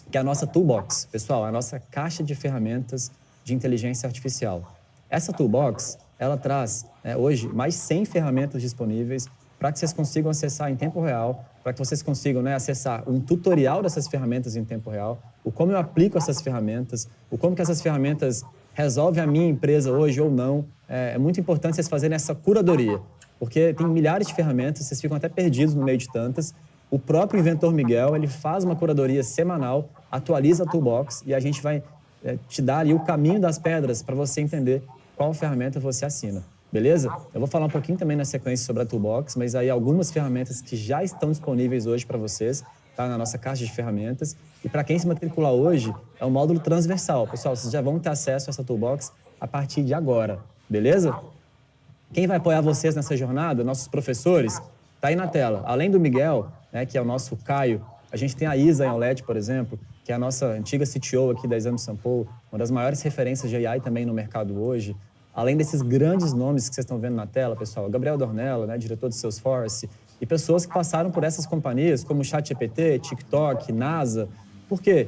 que é a nossa toolbox, pessoal, a nossa caixa de ferramentas de inteligência artificial. Essa toolbox, ela traz, hoje, mais 100 ferramentas disponíveis para que vocês consigam acessar em tempo real, para que vocês consigam, né, acessar um tutorial dessas ferramentas em tempo real, o como eu aplico essas ferramentas, o como que essas ferramentas resolve a minha empresa hoje ou não. É muito importante vocês fazerem essa curadoria, porque tem milhares de ferramentas, vocês ficam até perdidos no meio de tantas. O próprio Inventor Miguel, ele faz uma curadoria semanal, atualiza a Toolbox e a gente vai te dar ali o caminho das pedras para você entender qual ferramenta você assina. Beleza? Eu vou falar um pouquinho também na sequência sobre a Toolbox, mas aí algumas ferramentas que já estão disponíveis hoje para vocês, tá na nossa caixa de ferramentas. E para quem se matricular hoje, é um módulo transversal. Pessoal, vocês já vão ter acesso a essa Toolbox a partir de agora, beleza? Quem vai apoiar vocês nessa jornada, nossos professores, tá aí na tela. Além do Miguel, né, que é o nosso Caio, a gente tem a Isa Aulete, por exemplo, que é a nossa antiga CTO aqui da Exame Sample, uma das maiores referências de AI também no mercado hoje. Além desses grandes nomes que vocês estão vendo na tela, pessoal, Gabriel Dornella, né, diretor do Salesforce, e pessoas que passaram por essas companhias, como ChatGPT, TikTok, NASA. Por quê?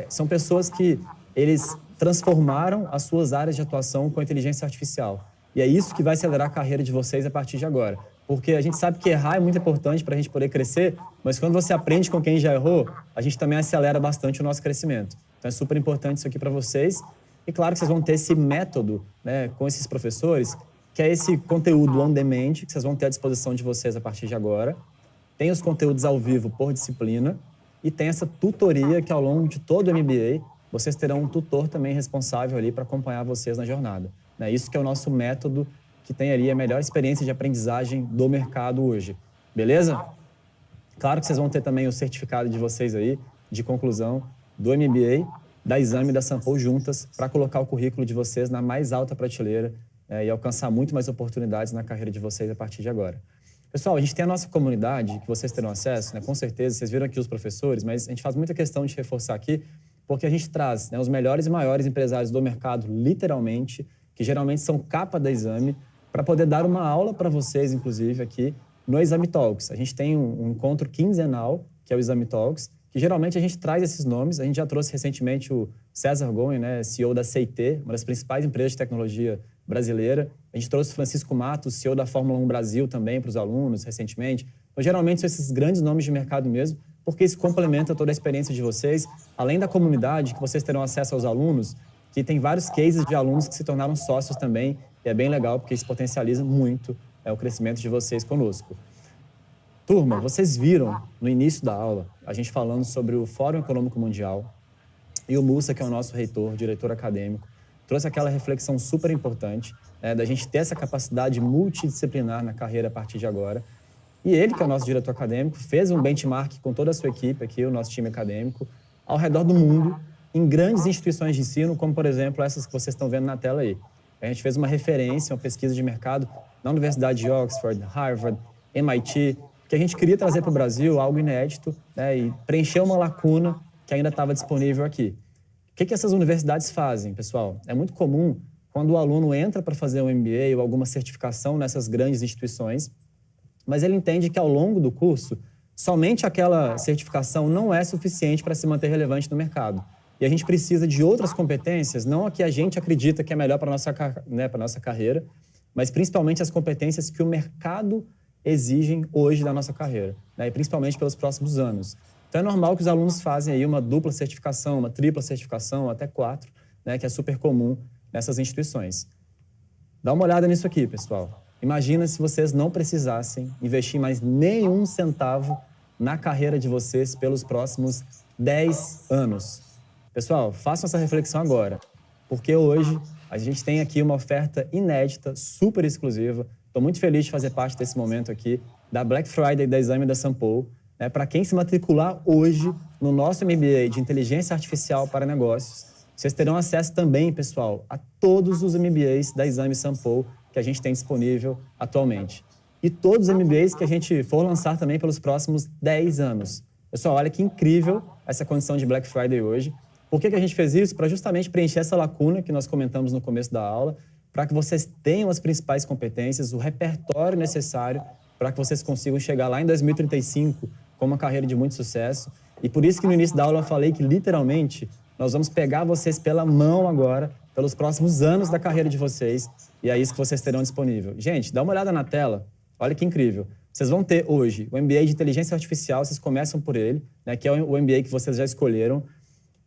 São pessoas que eles transformaram as suas áreas de atuação com a inteligência artificial. E é isso que vai acelerar a carreira de vocês a partir de agora. Porque a gente sabe que errar é muito importante para a gente poder crescer, mas quando você aprende com quem já errou, a gente também acelera bastante o nosso crescimento. Então é super importante isso aqui para vocês. E claro que vocês vão ter esse método, né, com esses professores, que é esse conteúdo on demand, que vocês vão ter à disposição de vocês a partir de agora. Tem os conteúdos ao vivo por disciplina e tem essa tutoria que ao longo de todo o MBA, vocês terão um tutor também responsável ali para acompanhar vocês na jornada. Né? Isso que é o nosso método, que tem ali a melhor experiência de aprendizagem do mercado hoje. Beleza? Claro que vocês vão ter também o certificado de vocês aí, de conclusão do MBA, da Exame e da Sample juntas, para colocar o currículo de vocês na mais alta prateleira e alcançar muito mais oportunidades na carreira de vocês a partir de agora. Pessoal, a gente tem a nossa comunidade, que vocês terão acesso, né? Com certeza, vocês viram aqui os professores, mas a gente faz muita questão de reforçar aqui, porque a gente traz, né, os melhores e maiores empresários do mercado, literalmente, que geralmente são capa da Exame, para poder dar uma aula para vocês, inclusive, aqui no Exame Talks. A gente tem um encontro quinzenal, que é o Exame Talks, que geralmente a gente traz esses nomes. A gente já trouxe recentemente o César Goen, né, CEO da CIT, uma das principais empresas de tecnologia brasileira. A gente trouxe o Francisco Matos, CEO da Fórmula 1 Brasil também para os alunos recentemente. Então, geralmente são esses grandes nomes de mercado mesmo, porque isso complementa toda a experiência de vocês, além da comunidade, que vocês terão acesso aos alunos, que tem vários cases de alunos que se tornaram sócios também, e é bem legal, porque isso potencializa muito o crescimento de vocês conosco. Turma, vocês viram no início da aula a gente falando sobre o Fórum Econômico Mundial e o Mussa, que é o nosso reitor, diretor acadêmico, trouxe aquela reflexão super importante, né, da gente ter essa capacidade multidisciplinar na carreira a partir de agora. E ele, que é o nosso diretor acadêmico, fez um benchmark com toda a sua equipe aqui, o nosso time acadêmico, ao redor do mundo, em grandes instituições de ensino, como, por exemplo, essas que vocês estão vendo na tela aí. A gente fez uma referência, uma pesquisa de mercado na Universidade de Oxford, Harvard, MIT, que a gente queria trazer para o Brasil algo inédito, né, e preencher uma lacuna que ainda estava disponível aqui. O que essas universidades fazem, pessoal? É muito comum, quando o aluno entra para fazer um MBA ou alguma certificação nessas grandes instituições, mas ele entende que ao longo do curso, somente aquela certificação não é suficiente para se manter relevante no mercado. E a gente precisa de outras competências, não a que a gente acredita que é melhor para a nossa carreira, mas principalmente as competências que o mercado exigem hoje da nossa carreira, né? E principalmente pelos próximos anos. Então é normal que os alunos fazem aí uma dupla certificação, uma tripla certificação, até 4, né, que é super comum nessas instituições. Dá uma olhada nisso aqui, pessoal. Imagina se vocês não precisassem investir mais nenhum centavo na carreira de vocês pelos próximos 10 anos. Pessoal, façam essa reflexão agora, porque hoje a gente tem aqui uma oferta inédita, super exclusiva. Estou muito feliz de fazer parte desse momento aqui, da Black Friday da Exame da Sample. Né? Para quem se matricular hoje no nosso MBA de Inteligência Artificial para Negócios, vocês terão acesso também, pessoal, a todos os MBAs da Exame Sample que a gente tem disponível atualmente. E todos os MBAs que a gente for lançar também pelos próximos 10 anos. Pessoal, olha que incrível essa condição de Black Friday hoje. Por que a gente fez isso? Para justamente preencher essa lacuna que nós comentamos no começo da aula, para que vocês tenham as principais competências, o repertório necessário para que vocês consigam chegar lá em 2035 com uma carreira de muito sucesso. E por isso que no início da aula eu falei que, literalmente, nós vamos pegar vocês pela mão agora, pelos próximos anos da carreira de vocês, e é isso que vocês terão disponível. Gente, dá uma olhada na tela, olha que incrível. Vocês vão ter hoje o MBA de Inteligência Artificial, vocês começam por ele, né, que é o MBA que vocês já escolheram.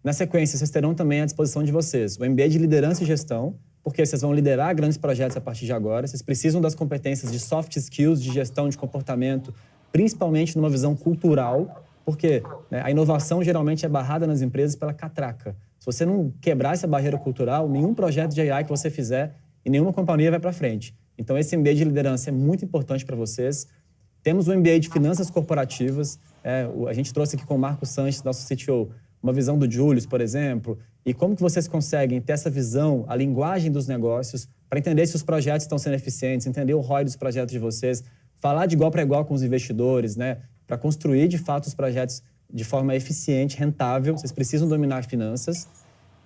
Na sequência, vocês terão também à disposição de vocês o MBA de Liderança e Gestão, porque vocês vão liderar grandes projetos a partir de agora. Vocês precisam das competências de soft skills, de gestão de comportamento, principalmente numa visão cultural, porque a inovação geralmente é barrada nas empresas pela catraca. Se você não quebrar essa barreira cultural, nenhum projeto de AI que você fizer e nenhuma companhia vai para frente. Então, esse MBA de liderança é muito importante para vocês. Temos o MBA de Finanças Corporativas. A gente trouxe aqui com o Marco Sanches, nosso CTO, uma visão do Julius, por exemplo, e como que vocês conseguem ter essa visão, a linguagem dos negócios, para entender se os projetos estão sendo eficientes, entender o ROI dos projetos de vocês, falar de igual para igual com os investidores, né? Para construir, de fato, os projetos de forma eficiente, rentável. Vocês precisam dominar finanças.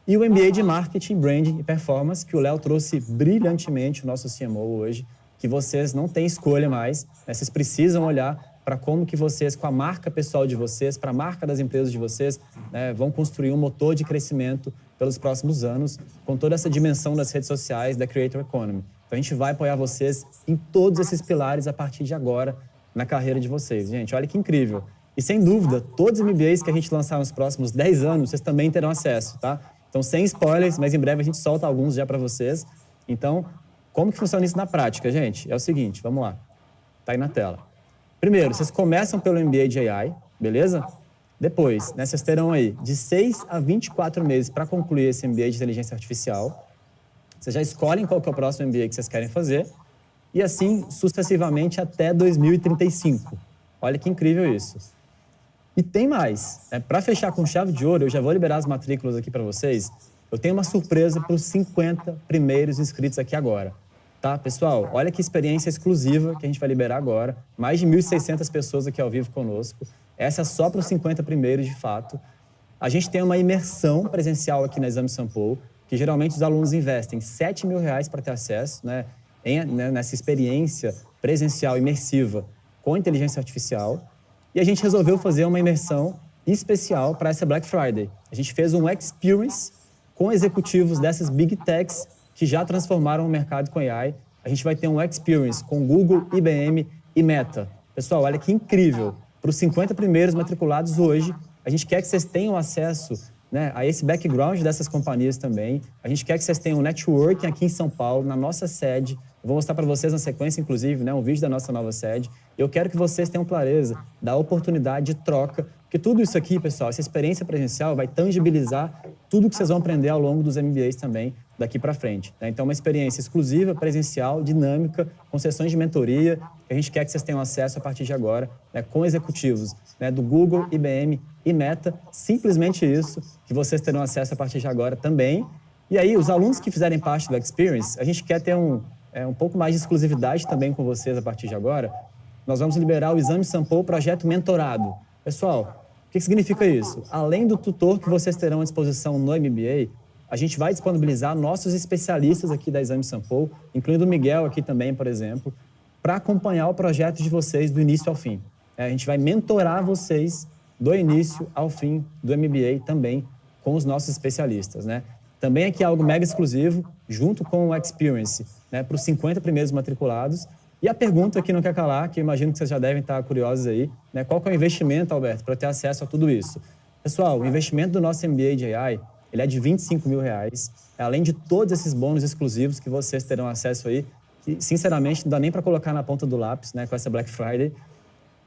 E o MBA de Marketing, Branding e Performance, que o Léo trouxe brilhantemente, o nosso CMO hoje, que vocês não têm escolha mais, né? Vocês precisam olhar para como que vocês, com a marca pessoal de vocês, para a marca das empresas de vocês, né, vão construir um motor de crescimento pelos próximos anos, com toda essa dimensão das redes sociais, da Creator Economy. Então, a gente vai apoiar vocês em todos esses pilares a partir de agora, na carreira de vocês. Gente, olha que incrível. E, sem dúvida, todos os MBAs que a gente lançar nos próximos 10 anos, vocês também terão acesso, tá? Então, sem spoilers, mas em breve a gente solta alguns já para vocês. Então, como que funciona isso na prática, gente? É o seguinte, vamos lá. Tá aí na tela. Primeiro, vocês começam pelo MBA de AI, beleza? Depois, né, vocês terão aí de 6 a 24 meses para concluir esse MBA de Inteligência Artificial. Vocês já escolhem qual que é o próximo MBA que vocês querem fazer. E assim, sucessivamente, até 2035. Olha que incrível isso. E tem mais. Para fechar com chave de ouro, eu já vou liberar as matrículas aqui para vocês. Eu tenho uma surpresa para os 50 primeiros inscritos aqui agora. Tá, pessoal? Olha que experiência exclusiva que a gente vai liberar agora. Mais de 1.600 pessoas aqui ao vivo conosco. Essa é só para os 50 primeiros, de fato. A gente tem uma imersão presencial aqui na Exame Sample, que geralmente os alunos investem R$7 mil para ter acesso, né, nessa experiência presencial imersiva com inteligência artificial. E a gente resolveu fazer uma imersão especial para essa Black Friday. A gente fez um experience com executivos dessas Big Techs que já transformaram o mercado com AI. A gente vai ter um experience com Google, IBM e Meta. Pessoal, olha que incrível. Para os 50 primeiros matriculados hoje, a gente quer que vocês tenham acesso, né, a esse background dessas companhias também. A gente quer que vocês tenham networking aqui em São Paulo, na nossa sede. Eu vou mostrar para vocês na sequência, inclusive, né, um vídeo da nossa nova sede. Eu quero que vocês tenham clareza da oportunidade de troca, porque tudo isso aqui, pessoal, essa experiência presencial vai tangibilizar tudo que vocês vão aprender ao longo dos MBAs também, daqui para frente. Né? Então, uma experiência exclusiva, presencial, dinâmica, com sessões de mentoria, que a gente quer que vocês tenham acesso a partir de agora, né, com executivos, né, do Google, IBM e Meta. Simplesmente isso, que vocês terão acesso a partir de agora também. E aí, os alunos que fizerem parte do Experience, a gente quer ter um pouco mais de exclusividade também com vocês a partir de agora. Nós vamos liberar o Exame Sample Projeto Mentorado. Pessoal, o que significa isso? Além do tutor que vocês terão à disposição no MBA, a gente vai disponibilizar nossos especialistas aqui da Exame Sample, incluindo o Miguel aqui também, por exemplo, para acompanhar o projeto de vocês do início ao fim. A gente vai mentorar vocês do início ao fim do MBA também com os nossos especialistas, né? Também aqui algo mega exclusivo, junto com o Experience, né, para os 50 primeiros matriculados. E a pergunta que não quer calar, que eu imagino que vocês já devem estar curiosos aí, né? Qual que é o investimento, Alberto, para ter acesso a tudo isso? Pessoal, o investimento do nosso MBA de AI, ele é de R$25 mil, além de todos esses bônus exclusivos que vocês terão acesso aí, que, sinceramente, não dá nem para colocar na ponta do lápis, né, com essa Black Friday.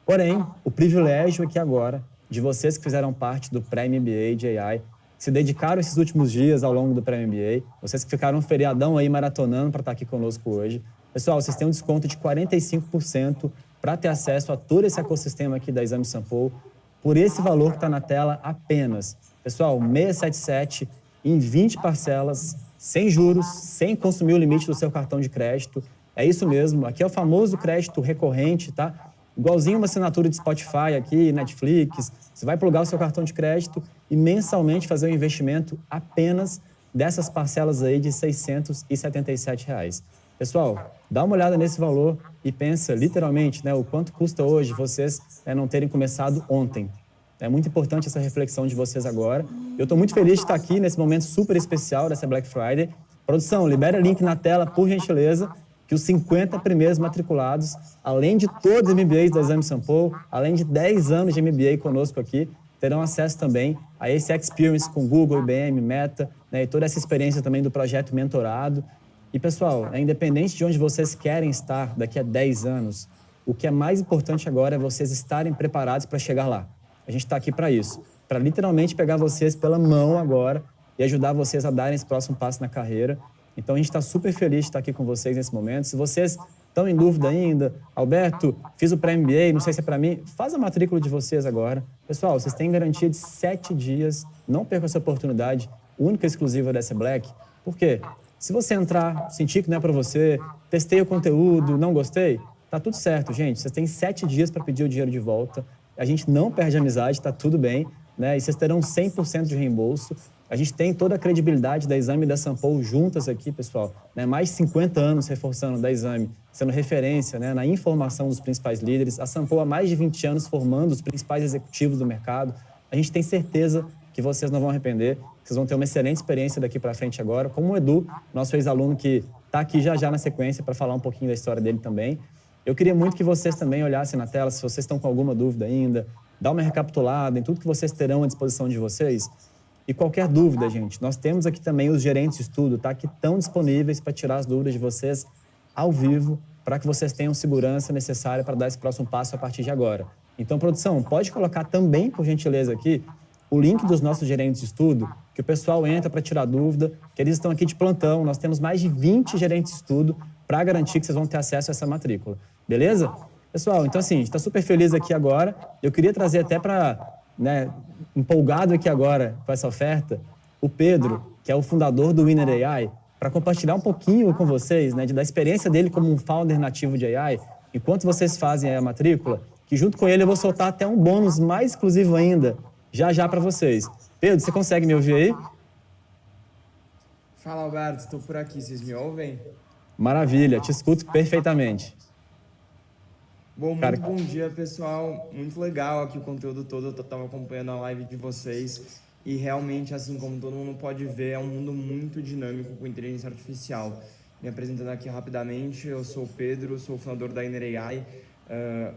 Porém, o privilégio aqui agora de vocês que fizeram parte do pré-MBA de AI, se dedicaram esses últimos dias ao longo do pré-MBA, vocês que ficaram um feriadão aí maratonando para estar aqui conosco hoje. Pessoal, vocês têm um desconto de 45% para ter acesso a todo esse ecossistema aqui da Exame Sample, por esse valor que está na tela apenas. Pessoal, 677 em 20 parcelas, sem juros, sem consumir o limite do seu cartão de crédito. É isso mesmo, aqui é o famoso crédito recorrente, tá? Igualzinho uma assinatura de Spotify aqui, Netflix. Você vai plugar o seu cartão de crédito e mensalmente fazer um investimento apenas dessas parcelas aí de R$ 677. Pessoal, dá uma olhada nesse valor e pensa literalmente, né, o quanto custa hoje vocês não terem começado ontem. É muito importante essa reflexão de vocês agora. Eu estou muito feliz de estar aqui nesse momento super especial dessa Black Friday. Produção, libera o link na tela, por gentileza, que os 50 primeiros matriculados, além de todos os MBAs da Exame Sample, além de 10 anos de MBA conosco aqui, terão acesso também a esse experience com Google, IBM, Meta, né, e toda essa experiência também do projeto mentorado. E, pessoal, independente de onde vocês querem estar daqui a 10 anos, o que é mais importante agora é vocês estarem preparados para chegar lá. A gente está aqui para isso, para literalmente pegar vocês pela mão agora e ajudar vocês a darem esse próximo passo na carreira. Então, a gente está super feliz de estar aqui com vocês nesse momento. Se vocês estão em dúvida ainda, Alberto, fiz o pré-MBA, não sei se é para mim, faz a matrícula de vocês agora. Pessoal, vocês têm garantia de 7 dias, não percam essa oportunidade, única e exclusiva da SC Black. Por quê? Se você entrar, sentir que não é para você, testei o conteúdo, não gostei, tá tudo certo, gente. Vocês têm 7 dias para pedir o dinheiro de volta. A gente não perde a amizade, tá tudo bem, né? E vocês terão 100% de reembolso. A gente tem toda a credibilidade da Exame e da Sampo juntas aqui, pessoal. Né? Mais de 50 anos reforçando da Exame, sendo referência, né, na informação dos principais líderes. A Sampo há mais de 20 anos formando os principais executivos do mercado. A gente tem certeza que vocês não vão arrepender. Vocês vão ter uma excelente experiência daqui para frente agora. Como o Edu, nosso ex-aluno que está aqui já na sequência para falar um pouquinho da história dele também. Eu queria muito que vocês também olhassem na tela, se vocês estão com alguma dúvida ainda, dá uma recapitulada em tudo que vocês terão à disposição de vocês. E qualquer dúvida, gente, nós temos aqui também os gerentes de estudo, tá? Que estão disponíveis para tirar as dúvidas de vocês ao vivo, para que vocês tenham segurança necessária para dar esse próximo passo a partir de agora. Então, produção, pode colocar também, por gentileza, aqui, o link dos nossos gerentes de estudo, que o pessoal entra para tirar dúvida, que eles estão aqui de plantão. Nós temos mais de 20 gerentes de estudo para garantir que vocês vão ter acesso a essa matrícula. Beleza? Pessoal, então assim, a gente está super feliz aqui agora. Eu queria trazer até para, né, empolgado aqui agora com essa oferta, o Pedro, que é o fundador do Winner AI, para compartilhar um pouquinho com vocês, né, da experiência dele como um founder nativo de AI, enquanto vocês fazem a matrícula, que junto com ele eu vou soltar até um bônus mais exclusivo ainda, já para vocês. Pedro, você consegue me ouvir aí? Fala, Alberto, estou por aqui, vocês me ouvem? Maravilha, te escuto perfeitamente. Bom, muito bom dia, pessoal. Muito legal aqui o conteúdo todo. Eu estava acompanhando a live de vocês e realmente, assim como todo mundo pode ver, é um mundo muito dinâmico com inteligência artificial. Me apresentando aqui rapidamente, eu sou o Pedro, sou o fundador da Inner AI.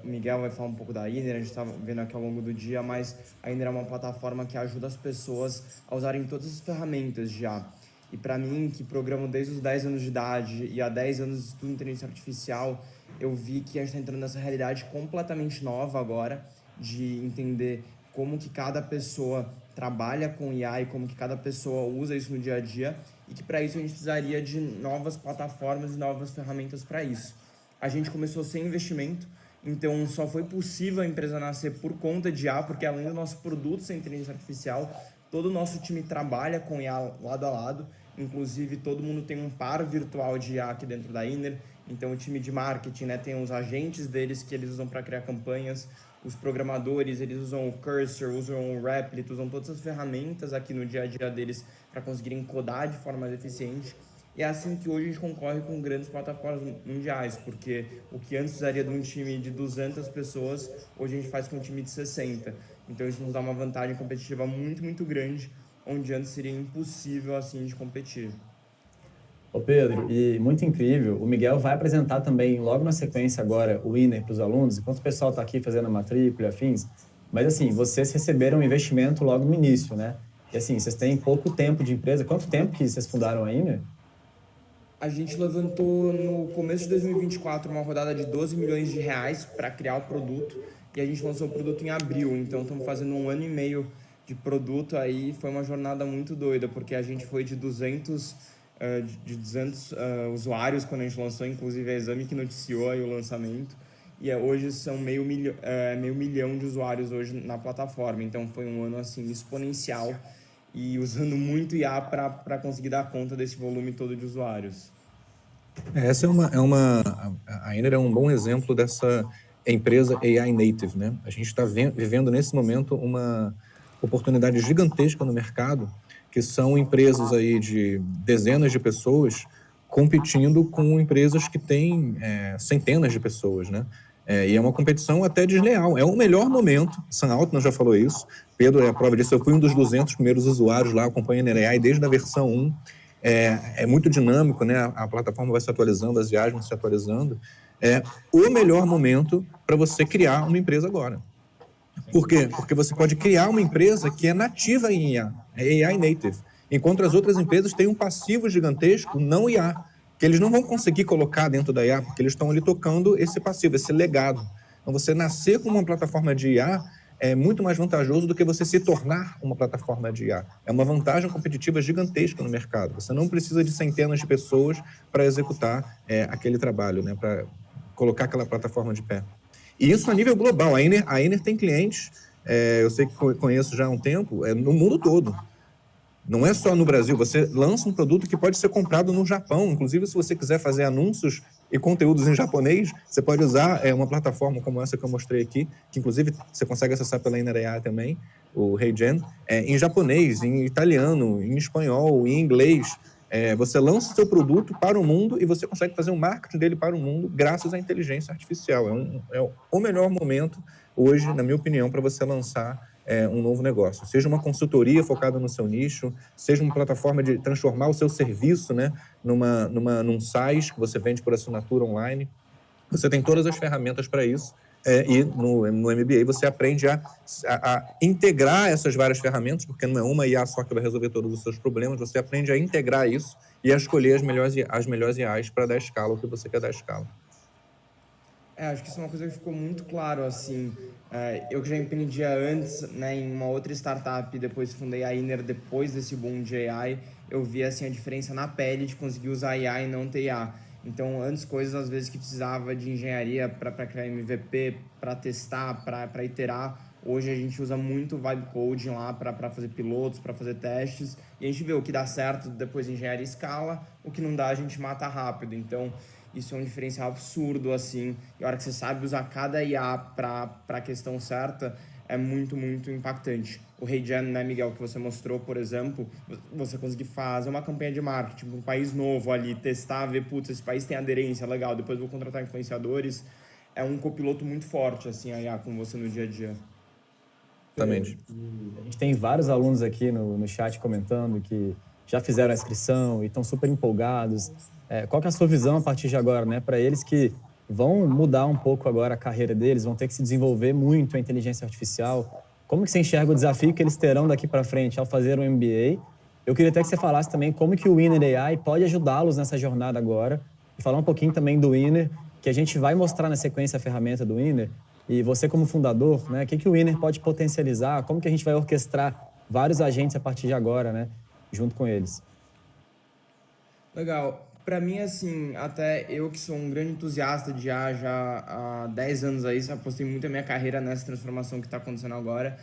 O Miguel vai falar um pouco da Inner, a gente está vendo aqui ao longo do dia, mas a Inner é uma plataforma que ajuda as pessoas a usarem todas as ferramentas já. E para mim, que programo desde os 10 anos de idade e há 10 anos de estudo em inteligência artificial, eu vi que a gente está entrando nessa realidade completamente nova agora, de entender como que cada pessoa trabalha com IA e como que cada pessoa usa isso no dia a dia, e que para isso a gente precisaria de novas plataformas e novas ferramentas para isso. A gente começou sem investimento, então só foi possível a empresa nascer por conta de IA, porque além do nosso produto ser inteligência artificial, todo o nosso time trabalha com IA lado a lado. Inclusive, todo mundo tem um par virtual de IA aqui dentro da Inner. Então, o time de marketing, né, tem os agentes deles que eles usam para criar campanhas. Os programadores, eles usam o Cursor, usam o Replit, usam todas as ferramentas aqui no dia a dia deles para conseguirem codar de forma mais eficiente. E é assim que hoje a gente concorre com grandes plataformas mundiais, porque o que antes precisaria de um time de 200 pessoas, hoje a gente faz com um time de 60. Então, isso nos dá uma vantagem competitiva muito, muito grande, onde antes seria impossível, assim, de competir. Ô Pedro, e muito incrível, o Miguel vai apresentar também, logo na sequência agora, o Winner para os alunos, enquanto o pessoal está aqui fazendo a matrícula e afins, mas assim, vocês receberam um investimento logo no início, né? E assim, vocês têm pouco tempo de empresa, quanto tempo que vocês fundaram a Winner? A gente levantou no começo de 2024 uma rodada de 12 milhões de reais para criar o produto, e a gente lançou o produto em abril, então estamos fazendo 1 ano e meio de produto. Aí foi uma jornada muito doida, porque a gente foi de 200 usuários quando a gente lançou, inclusive a Exame que noticiou aí o lançamento, e hoje são meio milhão de usuários hoje na plataforma. Então foi um ano assim exponencial e usando muito IA para conseguir dar conta desse volume todo de usuários. Essa a Inner é um bom exemplo dessa empresa AI native, né? A gente está vivendo nesse momento uma oportunidade gigantesca no mercado, que são empresas aí de dezenas de pessoas competindo com empresas que têm centenas de pessoas, né? E é uma competição até desleal. É o melhor momento, Sam Altman já falou isso, Pedro é a prova disso, eu fui um dos 200 primeiros usuários lá, acompanho a Inner AI desde a versão 1, é muito dinâmico, né? A plataforma vai se atualizando, as viagens vão se atualizando. É o melhor momento para você criar uma empresa agora. Por quê? Porque você pode criar uma empresa que é nativa em IA, é AI native, enquanto as outras empresas têm um passivo gigantesco não IA, que eles não vão conseguir colocar dentro da IA, porque eles estão ali tocando esse passivo, esse legado. Então, você nascer com uma plataforma de IA é muito mais vantajoso do que você se tornar uma plataforma de IA. É uma vantagem competitiva gigantesca no mercado. Você não precisa de centenas de pessoas para executar aquele trabalho, né, para colocar aquela plataforma de pé. E isso a nível global. A Iner tem clientes, eu sei que conheço já há um tempo, no mundo todo. Não é só no Brasil. Você lança um produto que pode ser comprado no Japão. Inclusive, se você quiser fazer anúncios e conteúdos em japonês, você pode usar uma plataforma como essa que eu mostrei aqui, que inclusive você consegue acessar pela Iner AI também, o HeyGen, em japonês, em italiano, em espanhol, em inglês. Você lança o seu produto para o mundo e você consegue fazer um marketing dele para o mundo graças à inteligência artificial. É o melhor momento hoje, na minha opinião, para você lançar um novo negócio. Seja uma consultoria focada no seu nicho, seja uma plataforma de transformar o seu serviço, né, num SaaS que você vende por assinatura online. Você tem todas as ferramentas para isso. E no MBA você aprende a integrar essas várias ferramentas, porque não é uma IA só que vai resolver todos os seus problemas, você aprende a integrar isso e a escolher as melhores IAs para dar escala, o que você quer dar escala. Acho que isso é uma coisa que ficou muito claro, assim, eu que já empreendia antes, né, em uma outra startup, depois fundei a Iner, depois desse boom de AI, eu vi, assim, a diferença na pele de conseguir usar IA e não ter IA. Então, antes, coisas às vezes que precisava de engenharia para criar MVP, para testar, para iterar, hoje a gente usa muito vibe coding lá para fazer pilotos, para fazer testes, e a gente vê o que dá certo, depois engenharia escala, o que não dá a gente mata rápido. Então, isso é um diferencial absurdo, assim, e a hora que você sabe usar cada IA para a questão certa, é muito, muito impactante. O HeyGen, né, Miguel, que você mostrou, por exemplo, você conseguir fazer uma campanha de marketing para um país novo ali, testar, ver, putz, esse país tem aderência, legal, depois vou contratar influenciadores, é um copiloto muito forte, assim, a IA com você no dia a dia. Exatamente. A gente tem vários alunos aqui no chat comentando que já fizeram a inscrição e estão super empolgados. Qual que é a sua visão a partir de agora, né? Para eles que vão mudar um pouco agora a carreira deles, vão ter que se desenvolver muito a inteligência artificial. Como que você enxerga o desafio que eles terão daqui para frente ao fazer um MBA? Eu queria até que você falasse também como que o Iner AI pode ajudá-los nessa jornada agora e falar um pouquinho também do Iner, que a gente vai mostrar na sequência a ferramenta do Iner. E você como fundador, né? O que o Iner pode potencializar? Como que a gente vai orquestrar vários agentes a partir de agora, né? Junto com eles. Legal. Para mim, assim, até eu que sou um grande entusiasta de IA já há 10 anos aí, apostei muito a minha carreira nessa transformação que está acontecendo agora,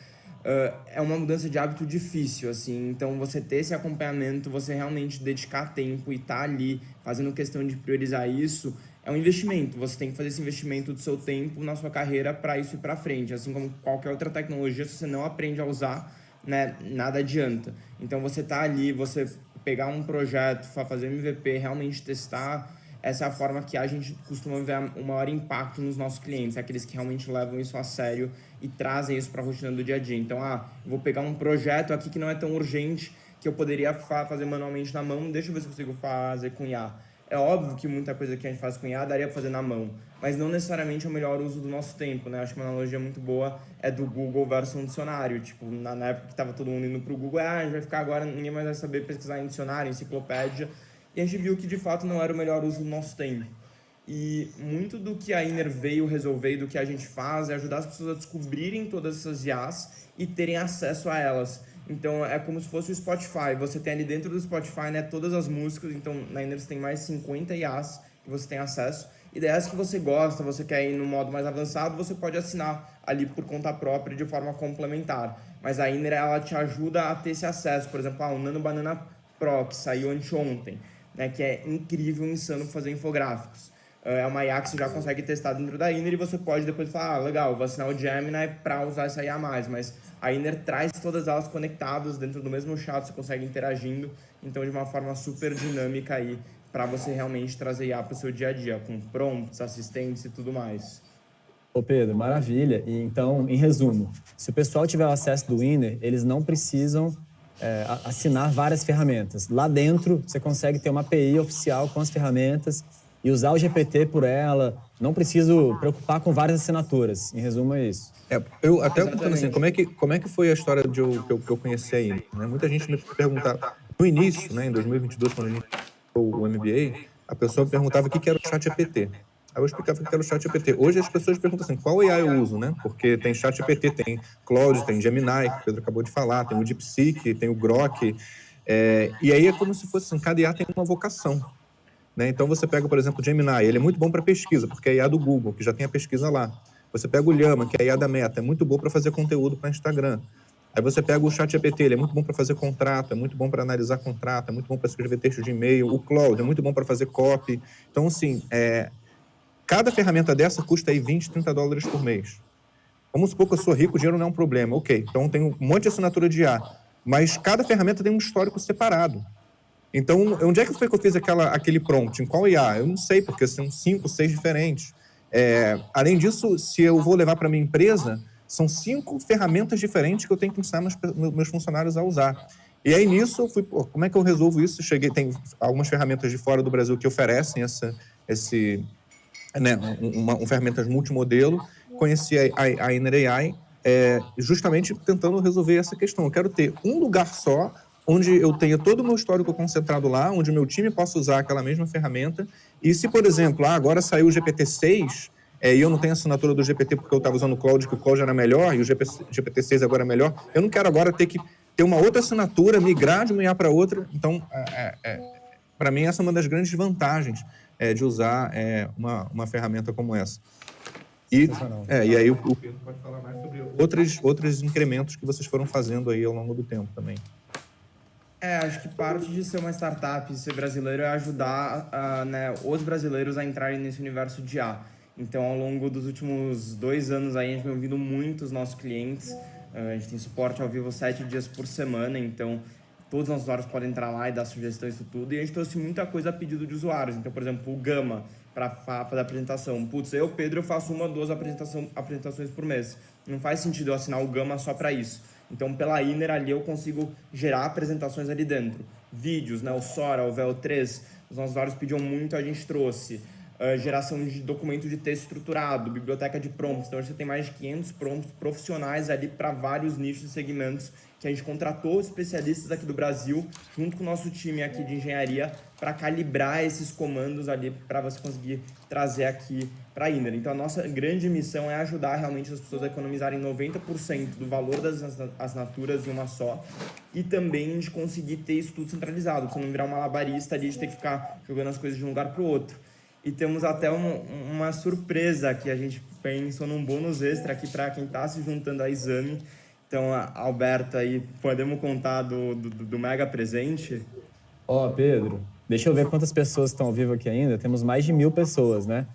é uma mudança de hábito difícil, assim, então você ter esse acompanhamento, você realmente dedicar tempo e estar ali fazendo questão de priorizar isso, é um investimento, você tem que fazer esse investimento do seu tempo na sua carreira para isso ir para frente, assim como qualquer outra tecnologia, se você não aprende a usar, né, nada adianta. Então você tá ali, você pegar um projeto, fazer MVP, realmente testar, essa é a forma que a gente costuma ver o maior impacto nos nossos clientes, aqueles que realmente levam isso a sério e trazem isso para a rotina do dia a dia. Então, eu vou pegar um projeto aqui que não é tão urgente, que eu poderia fazer manualmente na mão, deixa eu ver se eu consigo fazer com IA. É óbvio que muita coisa que a gente faz com IA daria para fazer na mão, mas não necessariamente é o melhor uso do nosso tempo, né? Acho que uma analogia muito boa é do Google versus um dicionário. Tipo, na época que estava todo mundo indo para o Google, a gente vai ficar agora, ninguém mais vai saber pesquisar em dicionário, enciclopédia. E a gente viu que, de fato, não era o melhor uso do nosso tempo. E muito do que a Iner veio resolver e do que a gente faz é ajudar as pessoas a descobrirem todas essas IAs e terem acesso a elas. Então, é como se fosse o Spotify. Você tem ali dentro do Spotify, né, todas as músicas. Então, na Iner você tem mais de 50 IAs que você tem acesso. E dessas que você gosta, você quer ir no modo mais avançado, você pode assinar ali por conta própria de forma complementar. Mas a Iner, ela te ajuda a ter esse acesso. Por exemplo, o Nano Banana Pro, que saiu anteontem, né, que é incrível, insano para fazer infográficos. É uma IA que você já consegue testar dentro da Iner e você pode depois falar, legal, vou assinar o Gemini para usar essa IA mais, mas a Iner traz todas elas conectadas dentro do mesmo chat, você consegue interagindo, então de uma forma super dinâmica aí, para você realmente trazer IA para o seu dia a dia, com prompts, assistentes e tudo mais. Ô Pedro, maravilha. E então, em resumo, se o pessoal tiver o acesso do Iner, eles não precisam assinar várias ferramentas. Lá dentro, você consegue ter uma API oficial com as ferramentas e usar o GPT por ela. Não preciso preocupar com várias assinaturas. Em resumo, é isso. Eu até pensando assim, como é que foi a história que eu conheci aí? Né? Muita gente me perguntava, no início, né, em 2022, quando a gente o MBA, a pessoa me perguntava o que era o ChatGPT. Aí eu explicava o que era o ChatGPT. Hoje as pessoas perguntam assim, qual AI eu uso, né? Porque tem ChatGPT, tem Claude, tem Gemini, que o Pedro acabou de falar, tem o DeepSeek, tem o Grok. E aí é como se fosse assim, cada IA tem uma vocação. Né? Então você pega, por exemplo, o Gemini, ele é muito bom para pesquisa, porque é a IA do Google, que já tem a pesquisa lá. Você pega o Llama, que é a IA da Meta, é muito bom para fazer conteúdo para Instagram. Aí você pega o ChatGPT, ele é muito bom para fazer contrato, é muito bom para analisar contrato, é muito bom para escrever texto de e-mail. O Claude é muito bom para fazer copy. Então, assim, cada ferramenta dessa custa aí 20, 30 dólares por mês. Vamos supor que eu sou rico, o dinheiro não é um problema. Ok, então tem um monte de assinatura de IA. Mas cada ferramenta tem um histórico separado. Então, onde é que foi que eu fiz aquele prompt? Em qual IA? Eu não sei, porque são 5, 6 diferentes. Além disso, se eu vou levar para minha empresa, são 5 ferramentas diferentes que eu tenho que ensinar meus funcionários a usar. E aí, nisso, eu fui, como é que eu resolvo isso? Tem algumas ferramentas de fora do Brasil que oferecem ferramentas multimodelo. Conheci a Inner AI, justamente tentando resolver essa questão. Eu quero ter um lugar só, onde eu tenha todo o meu histórico concentrado lá, onde o meu time possa usar aquela mesma ferramenta. E se, por exemplo, agora saiu o GPT-6, e eu não tenho assinatura do GPT porque eu estava usando o Claude, que o Claude era melhor, e o GPT-6 agora é melhor, eu não quero agora ter que ter uma outra assinatura, migrar de uma IA para outra. Então, para mim, essa é uma das grandes vantagens de usar uma ferramenta como essa. E aí o Pedro pode falar mais sobre outros incrementos que vocês foram fazendo aí ao longo do tempo também. Acho que parte de ser uma startup e ser brasileiro é ajudar os brasileiros a entrarem nesse universo de IA. Então, ao longo dos últimos 2 anos, aí, a gente vem ouvindo muito os nossos clientes. A gente tem suporte ao vivo 7 dias por semana, então todos os usuários podem entrar lá e dar sugestões e tudo. E a gente trouxe muita coisa a pedido de usuários. Então, por exemplo, o Gama, para fazer a apresentação. Pedro, eu faço 1 ou 2 apresentações por mês. Não faz sentido eu assinar o Gama só para isso. Então, pela Inner ali, eu consigo gerar apresentações ali dentro. Vídeos, né? O Sora, o VEL3, os nossos usuários pediam muito, a gente trouxe. Geração de documento de texto estruturado, biblioteca de prompts. Então, a gente tem mais de 500 prompts profissionais ali para vários nichos e segmentos que a gente contratou especialistas aqui do Brasil, junto com o nosso time aqui de engenharia, para calibrar esses comandos ali para você conseguir trazer aqui para a Inner. Então, a nossa grande missão é ajudar realmente as pessoas a economizarem 90% do valor das assinaturas em uma só e também de conseguir ter isso tudo centralizado, para você não virar um malabarista ali de ter que ficar jogando as coisas de um lugar para o outro. E temos até uma surpresa que a gente pensou num bônus extra aqui para quem está se juntando a Exame. Então, Alberto, aí, podemos contar do mega presente? Pedro, deixa eu ver quantas pessoas estão ao vivo aqui ainda. Temos mais de 1000 pessoas, né?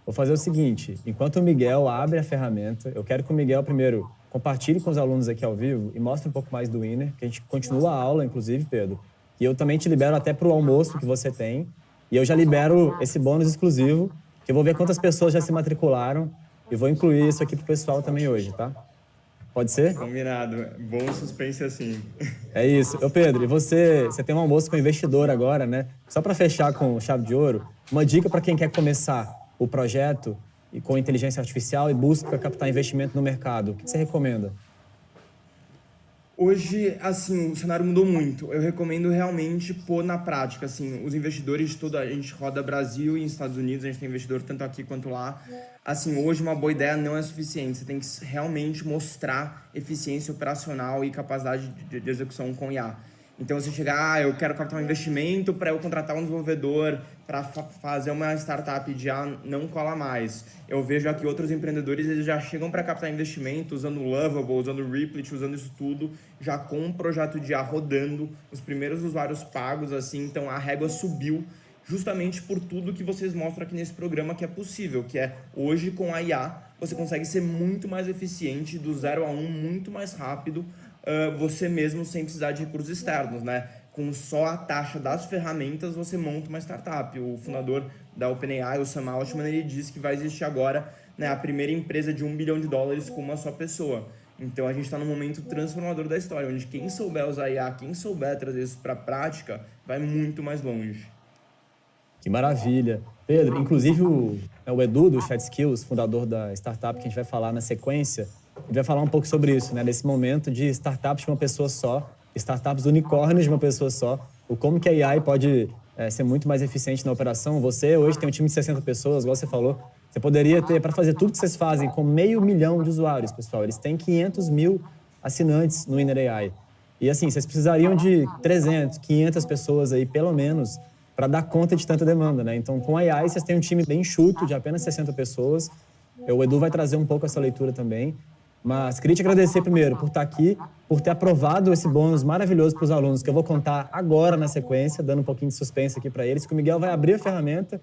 Vou fazer o seguinte, enquanto o Miguel abre a ferramenta, eu quero que o Miguel primeiro compartilhe com os alunos aqui ao vivo e mostre um pouco mais do Inner, que a gente continua a aula, inclusive, Pedro. E eu também te libero até para o almoço que você tem. E eu já libero esse bônus exclusivo, que eu vou ver quantas pessoas já se matricularam e vou incluir isso aqui pro pessoal também hoje, tá? Pode ser? Combinado. Bom suspense assim. É isso. Pedro, e você tem um almoço com o investidor agora, né? Só para fechar com chave de ouro, uma dica para quem quer começar o projeto e com inteligência artificial e busca captar investimento no mercado. O que você recomenda? Hoje, assim, o cenário mudou muito. Eu recomendo realmente pôr na prática, assim, os investidores de toda... A gente roda Brasil e Estados Unidos, a gente tem investidor tanto aqui quanto lá. Assim, hoje uma boa ideia não é suficiente. Você tem que realmente mostrar eficiência operacional e capacidade de execução com IA. Então, você chegar, eu quero captar um investimento para eu contratar um desenvolvedor para fazer uma startup de IA, não cola mais. Eu vejo aqui outros empreendedores, eles já chegam para captar investimento usando o Lovable, usando o Replit, usando isso tudo, já com um projeto de IA rodando, os primeiros usuários pagos, assim, então a régua subiu justamente por tudo que vocês mostram aqui nesse programa que é possível, que é hoje com a IA você consegue ser muito mais eficiente, do 0 a 1, muito mais rápido, você mesmo sem precisar de recursos externos, né? Com só a taxa das ferramentas, você monta uma startup. O fundador da OpenAI, o Sam Altman, ele disse que vai existir agora, né, a primeira empresa de $1 bilhão com uma só pessoa. Então, a gente está num momento transformador da história, onde quem souber usar IA, quem souber trazer isso para a prática, vai muito mais longe. Que maravilha. Pedro, inclusive o Edu, do Chat Skills, fundador da startup, que a gente vai falar na sequência, ele vai falar um pouco sobre isso, né? Desse momento de startups de uma pessoa só, startups unicórnios de uma pessoa só, o como que a AI pode ser muito mais eficiente na operação. Você hoje tem um time de 60 pessoas, igual você falou, você poderia ter, para fazer tudo que vocês fazem, com 500 mil de usuários, pessoal. Eles têm 500 mil assinantes no Inner AI. E assim, vocês precisariam de 300, 500 pessoas aí, pelo menos, para dar conta de tanta demanda, né? Então, com a AI, vocês têm um time bem enxuto, de apenas 60 pessoas. O Edu vai trazer um pouco essa leitura também. Mas queria te agradecer primeiro por estar aqui, por ter aprovado esse bônus maravilhoso para os alunos, que eu vou contar agora na sequência, dando um pouquinho de suspense aqui para eles, que o Miguel vai abrir a ferramenta